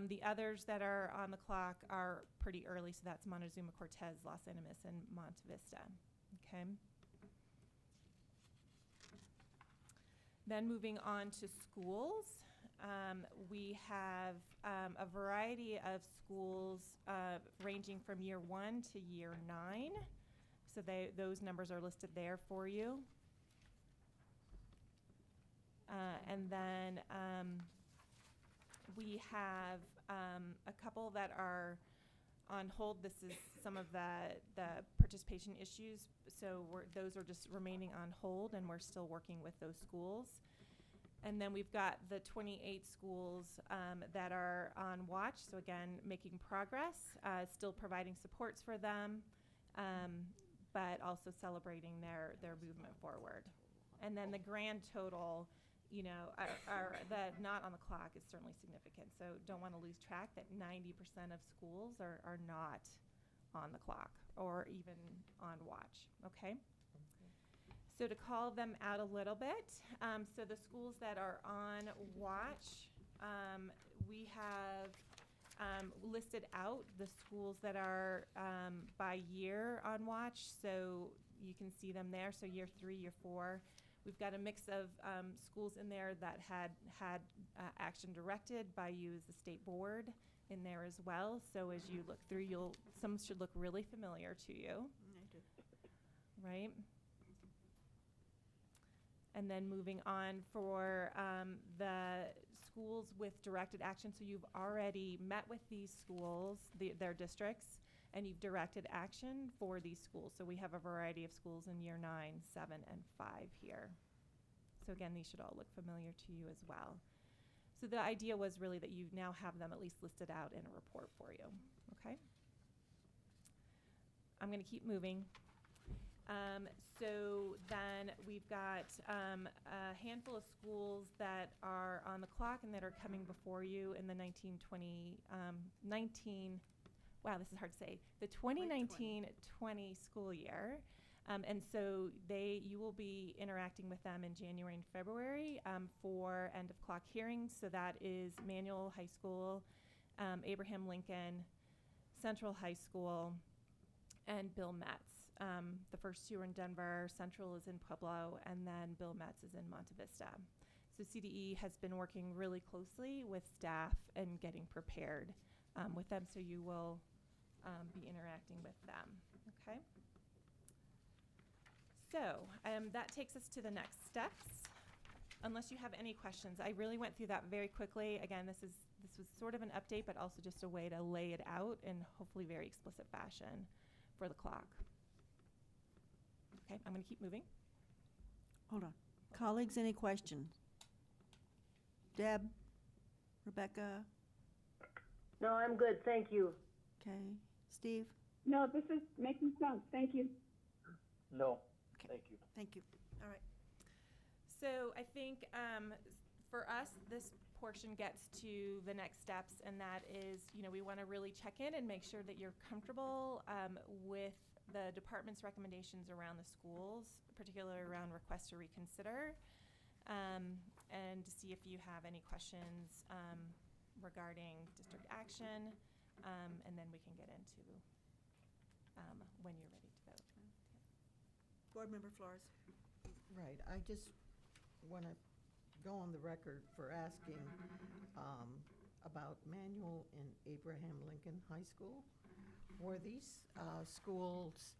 The others that are on the clock are pretty early. So that's Montezuma, Cortez, Los Animas, and Monte Vista. Okay. Then moving on to schools. We have a variety of schools ranging from year 1 to year 9. So those numbers are listed there for you. And then we have a couple that are on hold. This is some of the participation issues. So those are just remaining on hold, and we're still working with those schools. And then we've got the 28 schools that are on watch. So again, making progress, still providing supports for them, but also celebrating their movement forward. And then the grand total, are the not on the clock is certainly significant. So don't want to lose track that 90% of schools are not on the clock or even on watch, okay? So to call them out a little bit, so the schools that are on watch, we have listed out the schools that are by year on watch. So you can see them there. So year 3, year 4. We've got a mix of schools in there that had action directed by you as the state board in there as well. So as you look through, some should look really familiar to you.
I do.
Right? And then moving on for the schools with directed action. So you've already met with these schools, their districts, and you've directed action for these schools. So we have a variety of schools in year 9, 7, and 5 here. So again, these should all look familiar to you as well. So the idea was really that you now have them at least listed out in a report for you, okay? I'm gonna keep moving. So then we've got a handful of schools that are on the clock and that are coming before you in the 2019-20 school year. And so you will be interacting with them in January and February for end of clock hearings. So that is Manual High School, Abraham Lincoln, Central High School, and Bill Metz. The first two are in Denver, Central is in Pueblo, and then Bill Metz is in Monte Vista. So CDE has been working really closely with staff and getting prepared with them, so you will be interacting with them, okay? So that takes us to the next steps. Unless you have any questions, I really went through that very quickly. Again, this was sort of an update, but also just a way to lay it out in hopefully very explicit fashion for the clock. Okay, I'm going to keep moving.
Hold on. Colleagues, any questions? Deb? Rebecca?
No, I'm good, thank you.
Okay. Steve?
No, this is making sense. Thank you.
No,
Okay.
thank you.
Thank you. All right.
So I think for us, this portion gets to the next steps, and that is, we want to really check in and make sure that you're comfortable with the department's recommendations around the schools, particularly around requests to reconsider, and to see if you have any questions regarding district action, and then we can get into when you're ready to vote.
Board Member Flores?
Right, I just want to go on the record for asking about Manual and Abraham Lincoln High School. Were these schools,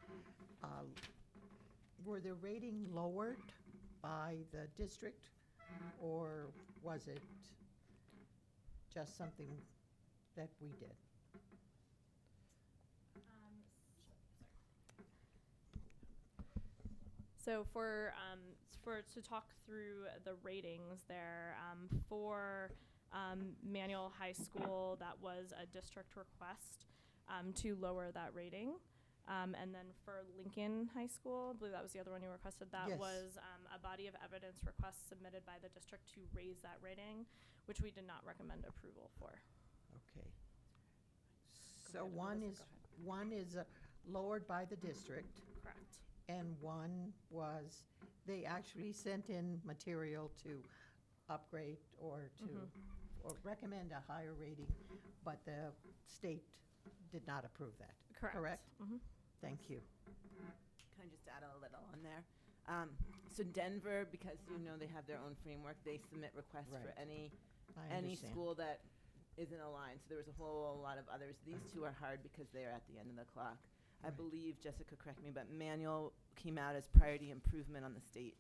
were their rating lowered by the district, or was it just something that we did?
So to talk through the ratings there, for Manual High School, that was a district request to lower that rating. And then for Lincoln High School, I believe that was the other one you requested, that
Yes.
was a body of evidence request submitted by the district to raise that rating, which we did not recommend approval for.
Okay. So one is lowered by the district,
Correct.
and one was, they actually sent in material to upgrade or to, or recommend a higher rating, but the state did not approve that. Correct?
Mm-hmm.
Thank you.
Can I just add a little on there? So Denver, because they have their own framework, they submit requests for
Right.
any
I understand.
school that isn't aligned. So there was a whole lot of others. These two are hard because they are at the end of the clock. I
Right.
believe, Jessica, correct me, but Manual came out as priority improvement on the state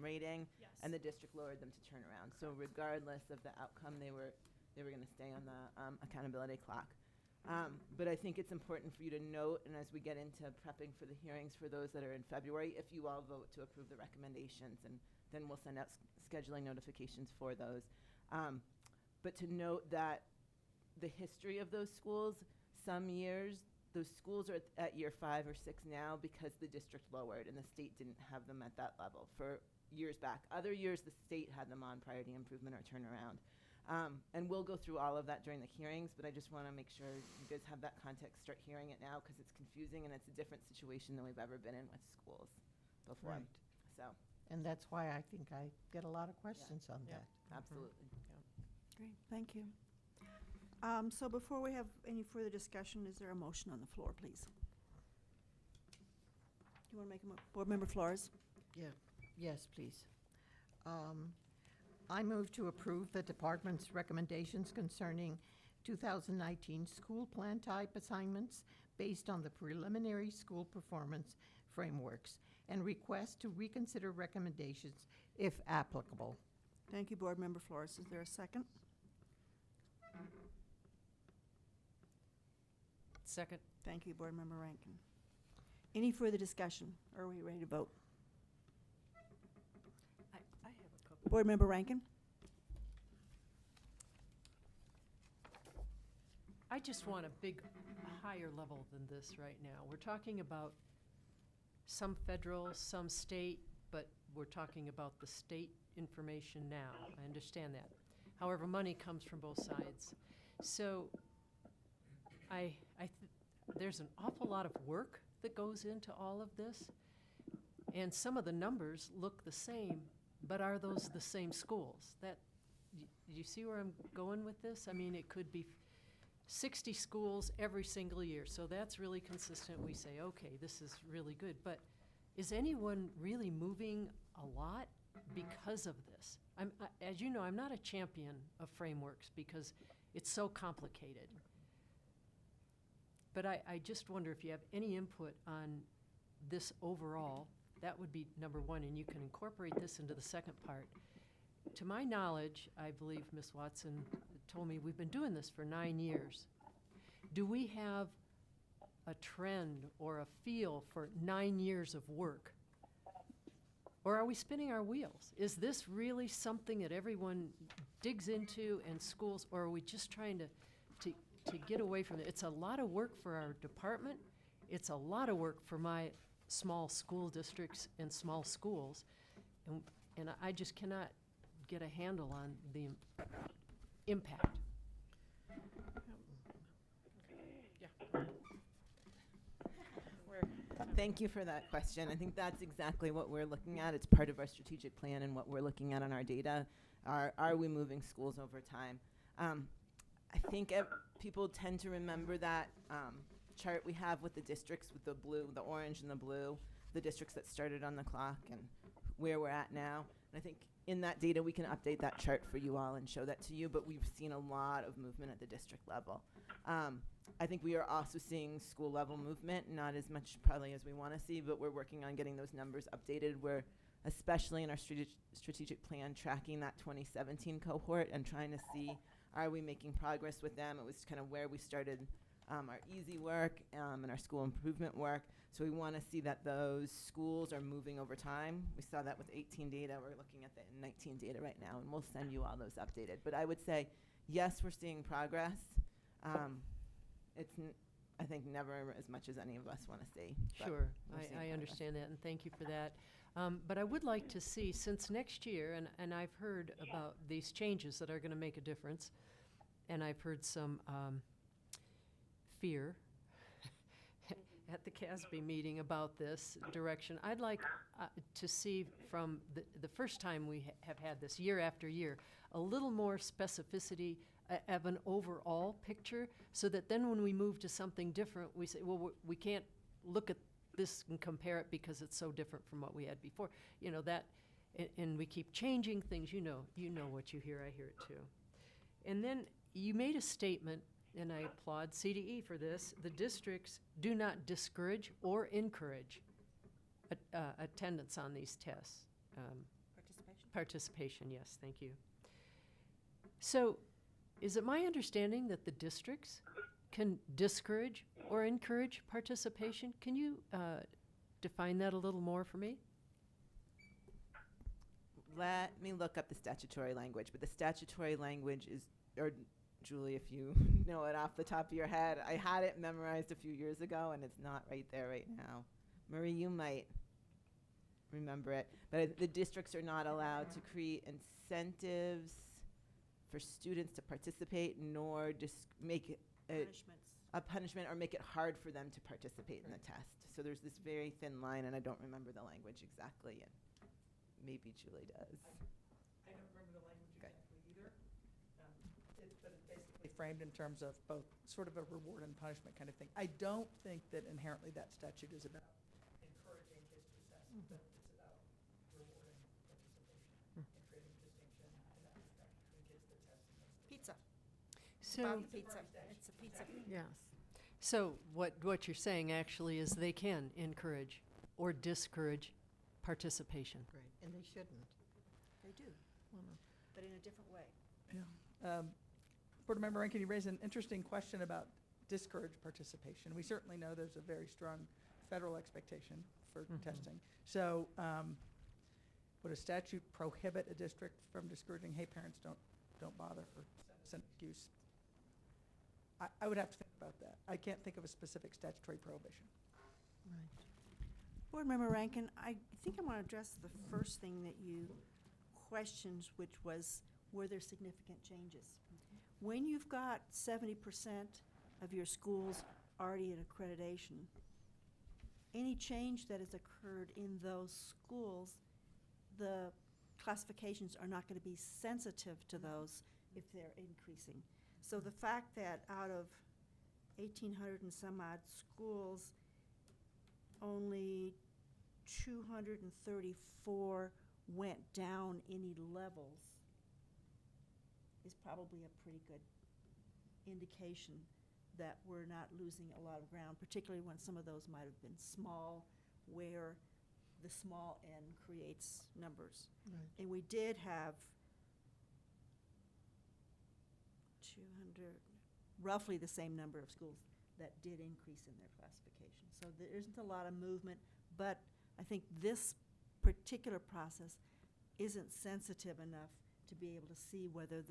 rating,
Yes.
and the district lowered them to turn around. So regardless of the outcome, they were going to stay on the accountability clock. But I think it's important for you to note, and as we get into prepping for the hearings for those that are in February, if you all vote to approve the recommendations, and then we'll send out scheduling notifications for those. But to note that the history of those schools, some years, those schools are at year 5 or 6 now because the district lowered and the state didn't have them at that level for years back. Other years, the state had them on priority improvement or turnaround. And we'll go through all of that during the hearings, but I just want to make sure you guys have that context, start hearing it now, because it's confusing and it's a different situation than we've ever been in with schools before.
Right.
So,
And that's why I think I get a lot of questions on
yeah,
that.
absolutely.
Great, thank you. So before we have any further discussion, is there a motion on the floor, please? You want to make a Board Member Flores?
Yeah, yes, please. I move to approve the department's recommendations concerning 2019 school plan type assignments based on the preliminary school performance frameworks and request to reconsider recommendations if applicable.
Thank you, Board Member Flores. Is there a second?
Second.
Thank you, Board Member Rankin. Any further discussion? Or are we ready to vote?
I have a couple.
Board Member Rankin?
I just want a big, higher level than this right now. We're talking about some federal, some state, but we're talking about the state information now. I understand that. However, money comes from both sides. So there's an awful lot of work that goes into all of this, and some of the numbers look the same, but are those the same schools? You see where I'm going with this? I mean, it could be 60 schools every single year, so that's really consistent. We say, okay, this is really good, but is anyone really moving a lot because of this? As you know, I'm not a champion of frameworks because it's so complicated. But I just wonder if you have any input on this overall. That would be number one, and you can incorporate this into the second part. To my knowledge, I believe Ms. Watson told me we've been doing this for 9 years. Do we have a trend or a feel for 9 years of work? Or are we spinning our wheels? Is this really something that everyone digs into and schools, or are we just trying to get away from it? It's a lot of work for our department. It's a lot of work for my small school districts and small schools. And I just cannot get a handle on the impact.
Thank you for that question. I think that's exactly what we're looking at. It's part of our strategic plan and what we're looking at on our data. Are we moving schools over time? I think people tend to remember that chart we have with the districts with the blue, the orange and the blue, the districts that started on the clock and where we're at now. And I think in that data we can update that chart for you all and show that to you, but we've seen a lot of movement at the district level. I think we are also seeing school level movement, not as much probably as we want to see, but we're working on getting those numbers updated. We're, especially in our strategic plan, tracking that 2017 cohort and trying to see, are we making progress with them? It was kind of where we started our easy work and our school improvement work. So we want to see that those schools are moving over time. We saw that with 18 data. We're looking at the 19 data right now, and we'll send you all those updated. But I would say, yes, we're seeing progress. It's, I think, never as much as any of us want to see.
Sure,
we're seeing
I
progress.
understand that, and thank you for that. But I would like to see, since next year, and I've heard about these changes that are going to make a difference, and I've heard some fear at the CASB meeting about this direction. I'd like to see from the first time we have had this, year after year, a little more specificity of an overall picture, so that then when we move to something different, we say, well, we can't look at this and compare it because it's so different from what we had before. You know, that, and we keep changing things. You know what you hear, I hear it too. And then you made a statement, and I applaud CDE for this: the districts do not discourage or encourage attendance on these tests. Participation, yes, thank you. So, is it my understanding that the districts can discourage or encourage participation? Can you define that a little more for me?
Let me look up the statutory language, but the statutory language is, or Julie, if you know it off the top of your head, I had it memorized a few years ago, and it's not right there right now. Marie, you might remember it, but the districts are not allowed to create incentives for students to participate, nor make it a punishment or make it hard for them to participate in the test. So there's this very thin line, and I don't remember the language exactly, and maybe Julie does.
I don't remember the language exactly either, but it's basically framed in terms of both sort of a reward and punishment kind of thing. I don't think that inherently that statute is about encouraging kids to test, but it's about rewarding participation and creating distinction in that respect between kids that test and those that
Pizza.
So,
Pizza. It's a pizza.
yes. So what you're saying actually is they can encourage or discourage participation.
Right, and they shouldn't.
They do, but in a different way.
Board Member Rankin, you raised an interesting question about discourage participation. We certainly know there's a very strong federal expectation for testing. So would a statute prohibit a district from discouraging, hey, parents, don't bother, or send an excuse? I would have to think about that. I can't think of a specific statutory prohibition.
Right.
Board Member Rankin, I think I want to address the first thing that you questioned, which was, were there significant changes? When you've got 70% of your schools already at accreditation, any change that has occurred in those schools, the classifications are not going to be sensitive to those if they're increasing. So the fact that out of 1,800 and some odd schools, only 234 went down any levels is probably a pretty good indication that we're not losing a lot of ground, particularly when some of those might have been small, where the small n creates numbers.
Right.
And we did have 200, roughly the same number of schools that did increase in their classification. So there isn't a lot of movement, but I think this particular process isn't sensitive enough to be able to see whether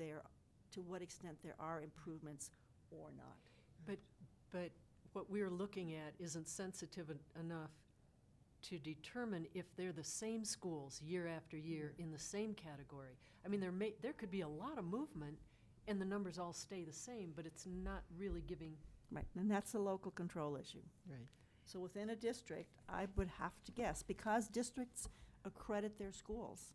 to what extent there are improvements or not.
But what we're looking at isn't sensitive enough to determine if they're the same schools year after year in the same category. I mean, there could be a lot of movement and the numbers all stay the same, but it's not really giving.
Right, and that's a local control issue.
Right.
So within a district, I would have to guess, because districts accredit their schools,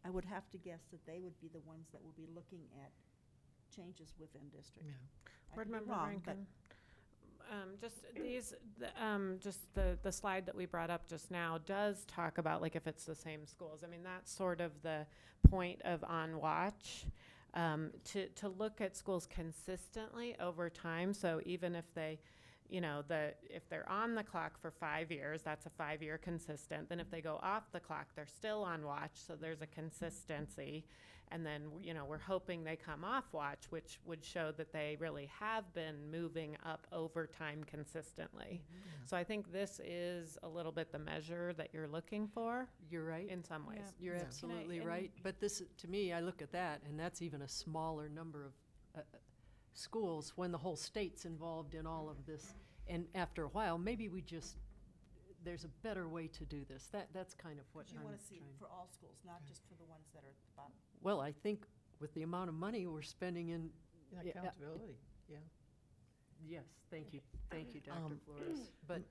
I would have to guess that they would be the ones that will be looking at changes within district.
Yeah.
I
Board
could be
Member
wrong, but
Rankin, just the slide that we brought up just now does talk about, like, if it's the same schools. I mean, that's sort of the point of On Watch, to look at schools consistently over time. So even if they, if they're on the clock for 5 years, that's a 5-year consistent. Then if they go off the clock, they're still on watch. So there's a consistency. And then, we're hoping they come off watch, which would show that they really have been moving up over time consistently. So I think this is a little bit the measure that you're looking for.
You're right.
In some ways.
Yeah.
You're
Yeah.
absolutely
and-
right. But this, to me, I look at that, and that's even a smaller number of schools when the whole state's involved in all of this. And after a while, maybe there's a better way to do this. That's kind of what
you
I'm
want to see
trying.
it for all schools, not just for the ones that are at the bottom.
Well, I think with the amount of money we're spending in.
And
Yeah,
accountability, yeah.
Yes, thank you, Dr.
Um,
Flores. But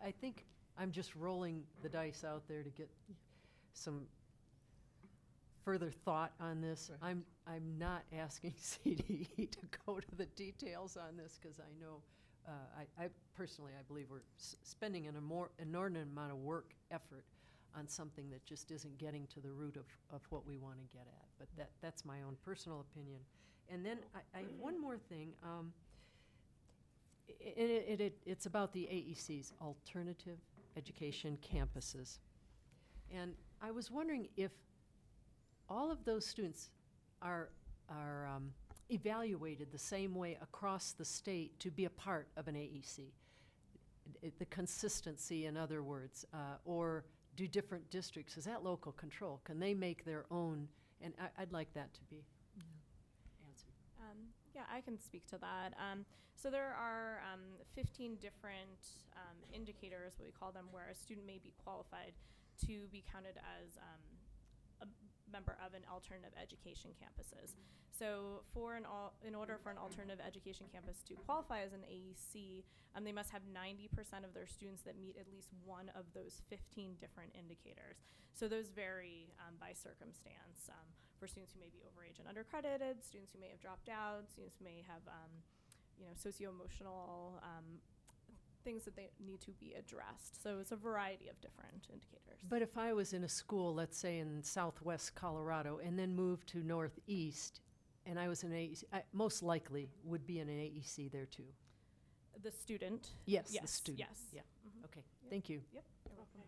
I think I'm just rolling the dice out there to get some further thought on this.
Right.
I'm not asking CDE to go to the details on this, because I know, I personally, I believe we're spending an inordinate amount of work, effort on something that just isn't getting to the root of what we want to get at. But that's my own personal opinion. And then I have one more thing. It's about the AECs, Alternative Education Campuses. And I was wondering if all of those students are evaluated the same way across the state to be a part of an AEC. The consistency, in other words, or do different districts, is that local control? Can they make their own? And I'd like that to be answered.
Yeah, I can speak to that. So there are 15 different indicators, what we call them, where a student may be qualified to be counted as a member of an alternative education campuses. So in order for an alternative education campus to qualify as an AEC, they must have 90% of their students that meet at least one of those 15 different indicators. So those vary by circumstance. For students who may be overage and undercredited, students who may have dropped out, students who may have socio-emotional things that they need to be addressed. So it's a variety of different indicators.
But if I was in a school, let's say in southwest Colorado, and then moved to northeast, and I was an AEC, I most likely would be in an AEC there too.
The student?
Yes, the
Yes,
student.
yes.
Yeah,
Mhm.
okay,
Yep.
thank you.
Yep, you're welcome.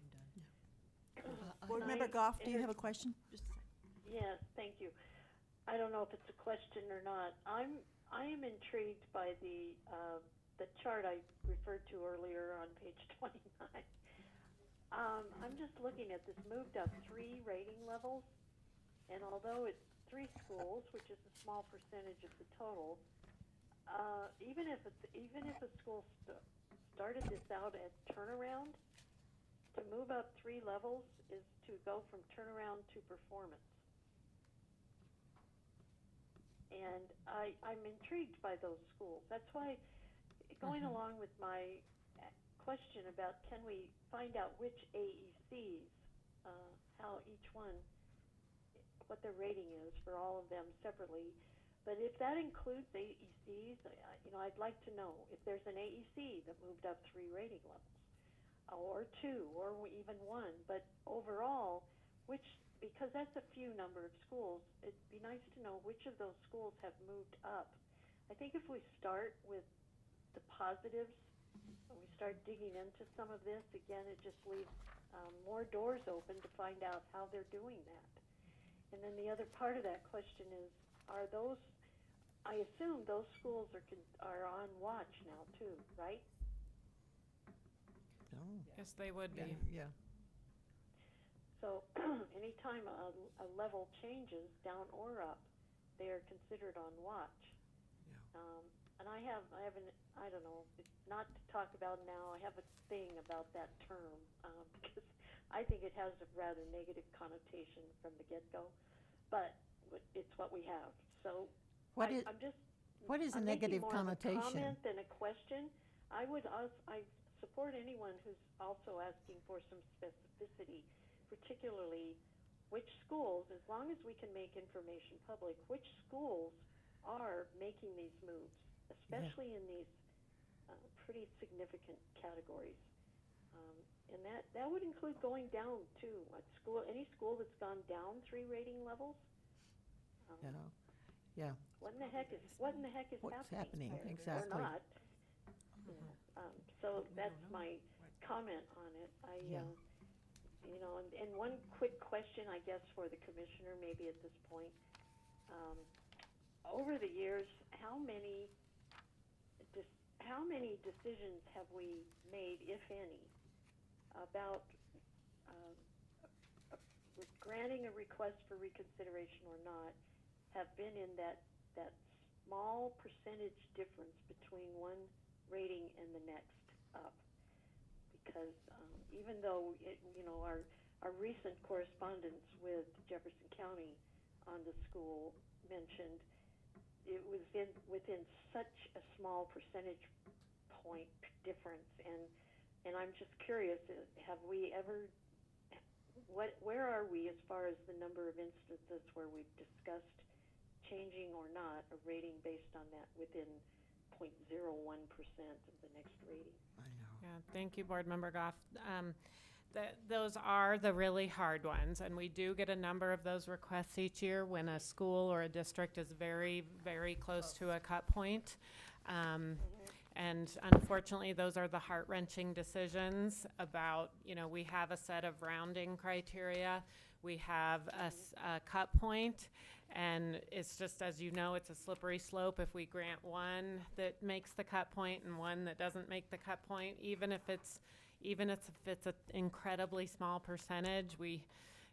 Board
can
Member
I
Goff, do you
inter-
have a question? Just a second.
Yes, thank you. I don't know if it's a question or not. I am intrigued by the chart I referred to earlier on page 29. I'm just looking at this moved up 3 rating levels, and although it's 3 schools, which is a small percentage of the total, even if a school started this out as turnaround, to move up 3 levels is to go from turnaround to performance. And I'm intrigued by those schools. That's why, going along with my question about can we find out which AECs, how each one, what their rating is for all of them separately. But if that includes AECs, I'd like to know if there's an AEC that moved up 3 rating levels, or 2, or even 1. But overall, because that's a few number of schools, it'd be nice to know which of those schools have moved up. I think if we start with the positives, and we start digging into some of this, again, it just leaves more doors open to find out how they're doing that. And then the other part of that question is, I assume those schools are on watch now too, right?
No.
Yes, they would be.
Yeah.
So anytime a level changes down or up, they are considered on watch.
Yeah.
And I have I don't know, it's not to talk about now, I have a thing about that term, because I think it has a rather negative connotation from the get-go, but it's what we have. So
What is a
I'm
negative
making more of a
connotation?
comment than a question. I support anyone who's also asking for some specificity, particularly which schools, as long as we can make information public, which schools are making these moves, especially in these pretty significant categories. And that would include going down too. Any school that's gone down 3 rating levels.
Yeah.
What in the heck is
What's happening?
there,
Exactly.
or not? So that's my comment on it. And one quick question, I guess, for the commissioner, maybe at this point. Over the years, how many decisions have we made, if any, about granting a request for reconsideration or not, have been in that small percentage difference between one rating and the next up? Because even though our recent correspondence with Jefferson County on the school mentioned it was within such a small percentage point difference, and I'm just curious, have we ever, where are we as far as the number of instances where we've discussed changing or not a rating based on that within 0.01% of the next rating?
I know.
Yeah, thank you, Board Member Goff. Those are the really hard ones, and we do get a number of those requests each year when a school or a district is very, very close to a cut point. And unfortunately, those are the heart-wrenching decisions about, we have a set of rounding criteria, we have a cut point, and it's just, as you know, it's a slippery slope. If we grant one that makes the cut point and one that doesn't make the cut point, even if it's an incredibly small percentage,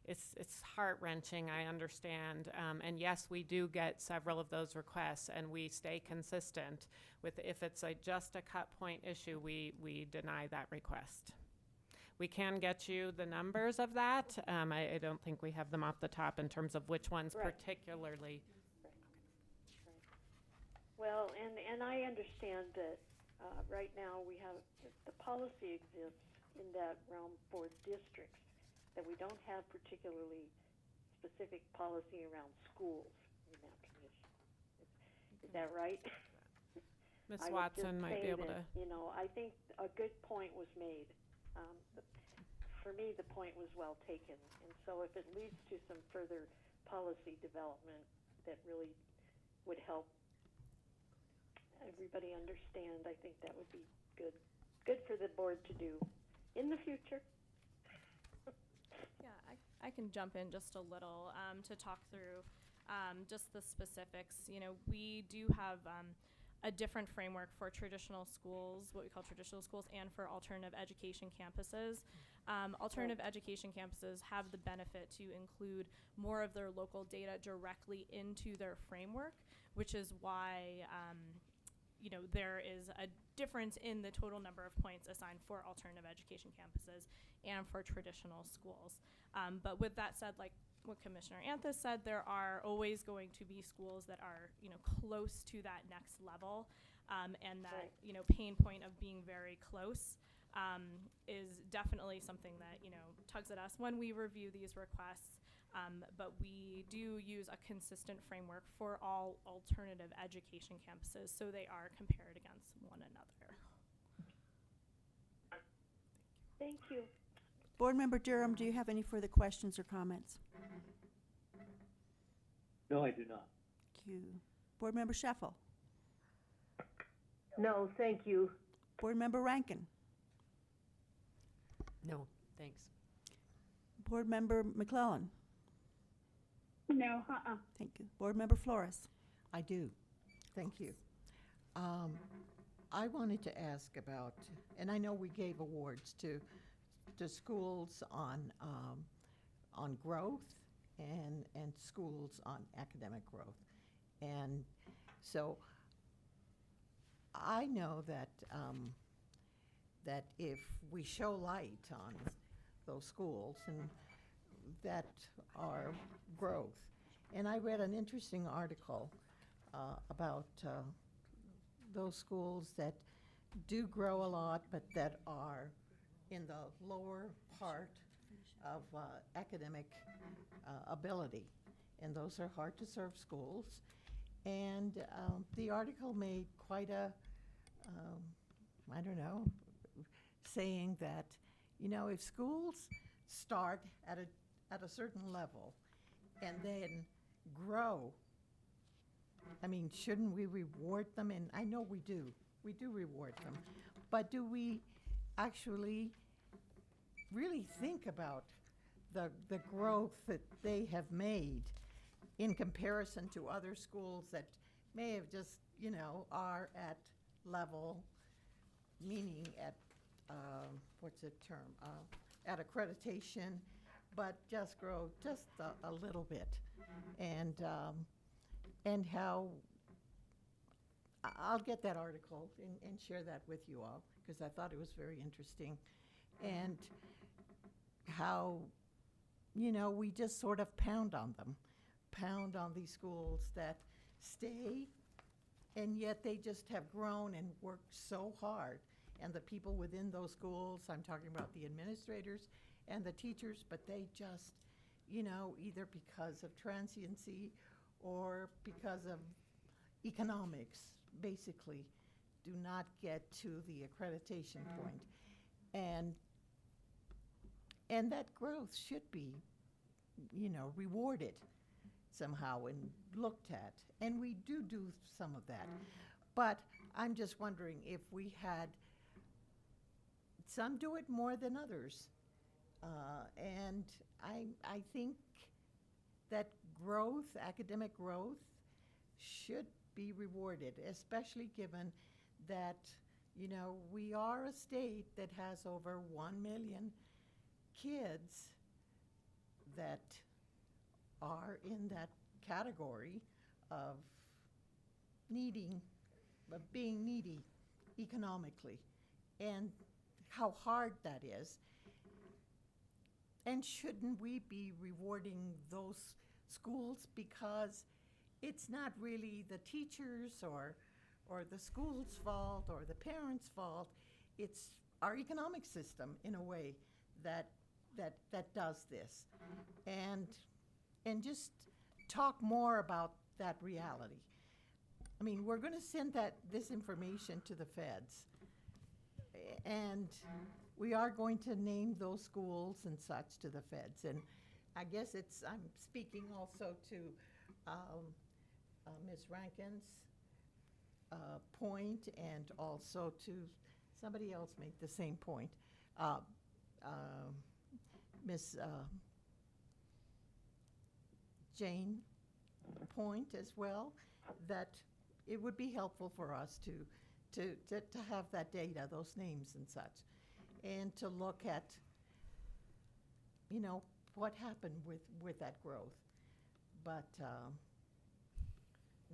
it's heart-wrenching, I understand. And yes, we do get several of those requests, and we stay consistent with, if it's just a cut point issue, we deny that request. We can get you the numbers of that. I don't think we have them off the top in terms of which ones
Right.
particularly.
Well, and I understand that right now we have, the policy exists in that realm for districts, that we don't have particularly specific policy around schools in that commission. Is that right?
Ms.
I would
Watson
just
might be
say
able
that,
to.
I think a good point was made. For me, the point was well taken. And so if it leads to some further policy development that really would help everybody understand, I think that would be good. Good for the board to do in the future.
Yeah, I can jump in just a little to talk through just the specifics. You know, we do have a different framework for traditional schools, what we call traditional schools, and for alternative education campuses. Alternative education campuses have the benefit to include more of their local data directly into their framework, which is why you know, there is a difference in the total number of points assigned for alternative education campuses and for traditional schools. But with that said, like what Commissioner Anthus said, there are always going to be schools that are, you know, close to that next level, and that, you know, pain point of being very close is definitely something that, you know, tugs at us when we review these requests. But we do use a consistent framework for all alternative education campuses, so they are compared against one another.
Thank you.
Board Member Durham, do you have any further questions or comments?
No, I do not.
Thank you. Board Member Sheffel?
No, thank you.
Board Member Rankin?
No, thanks.
Board Member McClellan?
No,
Thank you. Board Member Flores?
I do. Thank you. I wanted to ask about, and I know we gave awards to schools on growth and schools on academic growth. And so I know that that if we show light on those schools and that are growth. And I read an interesting article about those schools that do grow a lot, but that are in the lower part of academic ability. And those are hard to serve schools. And the article made quite a, I don't know, saying that, you know, if schools start at a certain level and then grow, I mean, shouldn't we reward them? And I know we do reward them, but do we actually really think about the growth that they have made in comparison to other schools that may have just, you know, are at level, meaning at, what's the term, at accreditation, but just grow just a little bit. And how, I'll get that article and share that with you all, because I thought it was very interesting. And how, you know, we just sort of pound on these schools that stay, and yet they just have grown and worked so hard. And the people within those schools, I'm talking about the administrators and the teachers, but they just, you know, either because of transiency or because of economics, basically, do not get to the accreditation point. And that growth should be, you know, rewarded somehow and looked at. And we do some of that. But I'm just wondering if we had, some do it more than others. And I think that growth, academic growth, should be rewarded, especially given that, you know, we are a state that has over 1 million kids that are in that category of being needy economically, and how hard that is. And shouldn't we be rewarding those schools, because it's not really the teachers or the school's fault or the parents' fault, it's our economic system in a way that does this. And just talk more about that reality. I mean, we're going to send this information to the feds, and we are going to name those schools and such to the feds. And I guess I'm speaking also to Ms. Rankin's point, and also to somebody else made the same point. Ms. Jane point as well, that it would be helpful for us to have that data, those names and such, and to look at, you know, what happened with that growth. But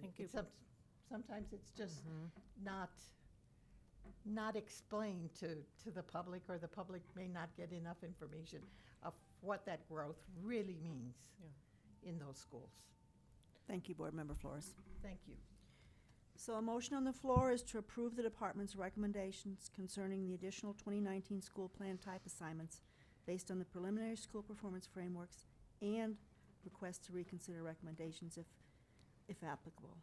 Thank you.
sometimes it's just not explained to the public, or the public may not get enough information of what that growth really means in those schools.
Thank you, Board Member Flores.
Thank you.
So a motion on the floor is to approve the department's recommendations concerning the additional 2019 school plan type assignments based on the preliminary school performance frameworks and request to reconsider recommendations if applicable.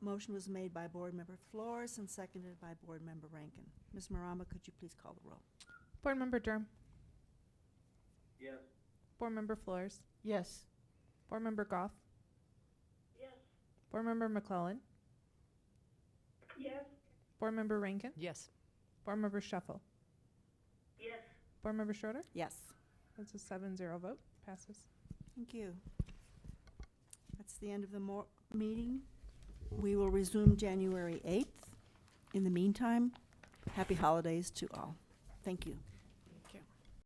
Motion was made by Board Member Flores and seconded by Board Member Rankin. Ms. Marama, could you please call the roll?
Board Member Durham.
Yes.
Board Member Flores.
Yes.
Board Member Goff.
Yes.
Board Member McClellan.
Yes.
Board Member Rankin.
Yes.
Board Member Shuffle.
Yes.
Board Member Schroeder.
Yes.
That's a 7-0 vote. Passes.
Thank you. That's the end of the meeting. We will resume January 8th. In the meantime, happy holidays to all. Thank you.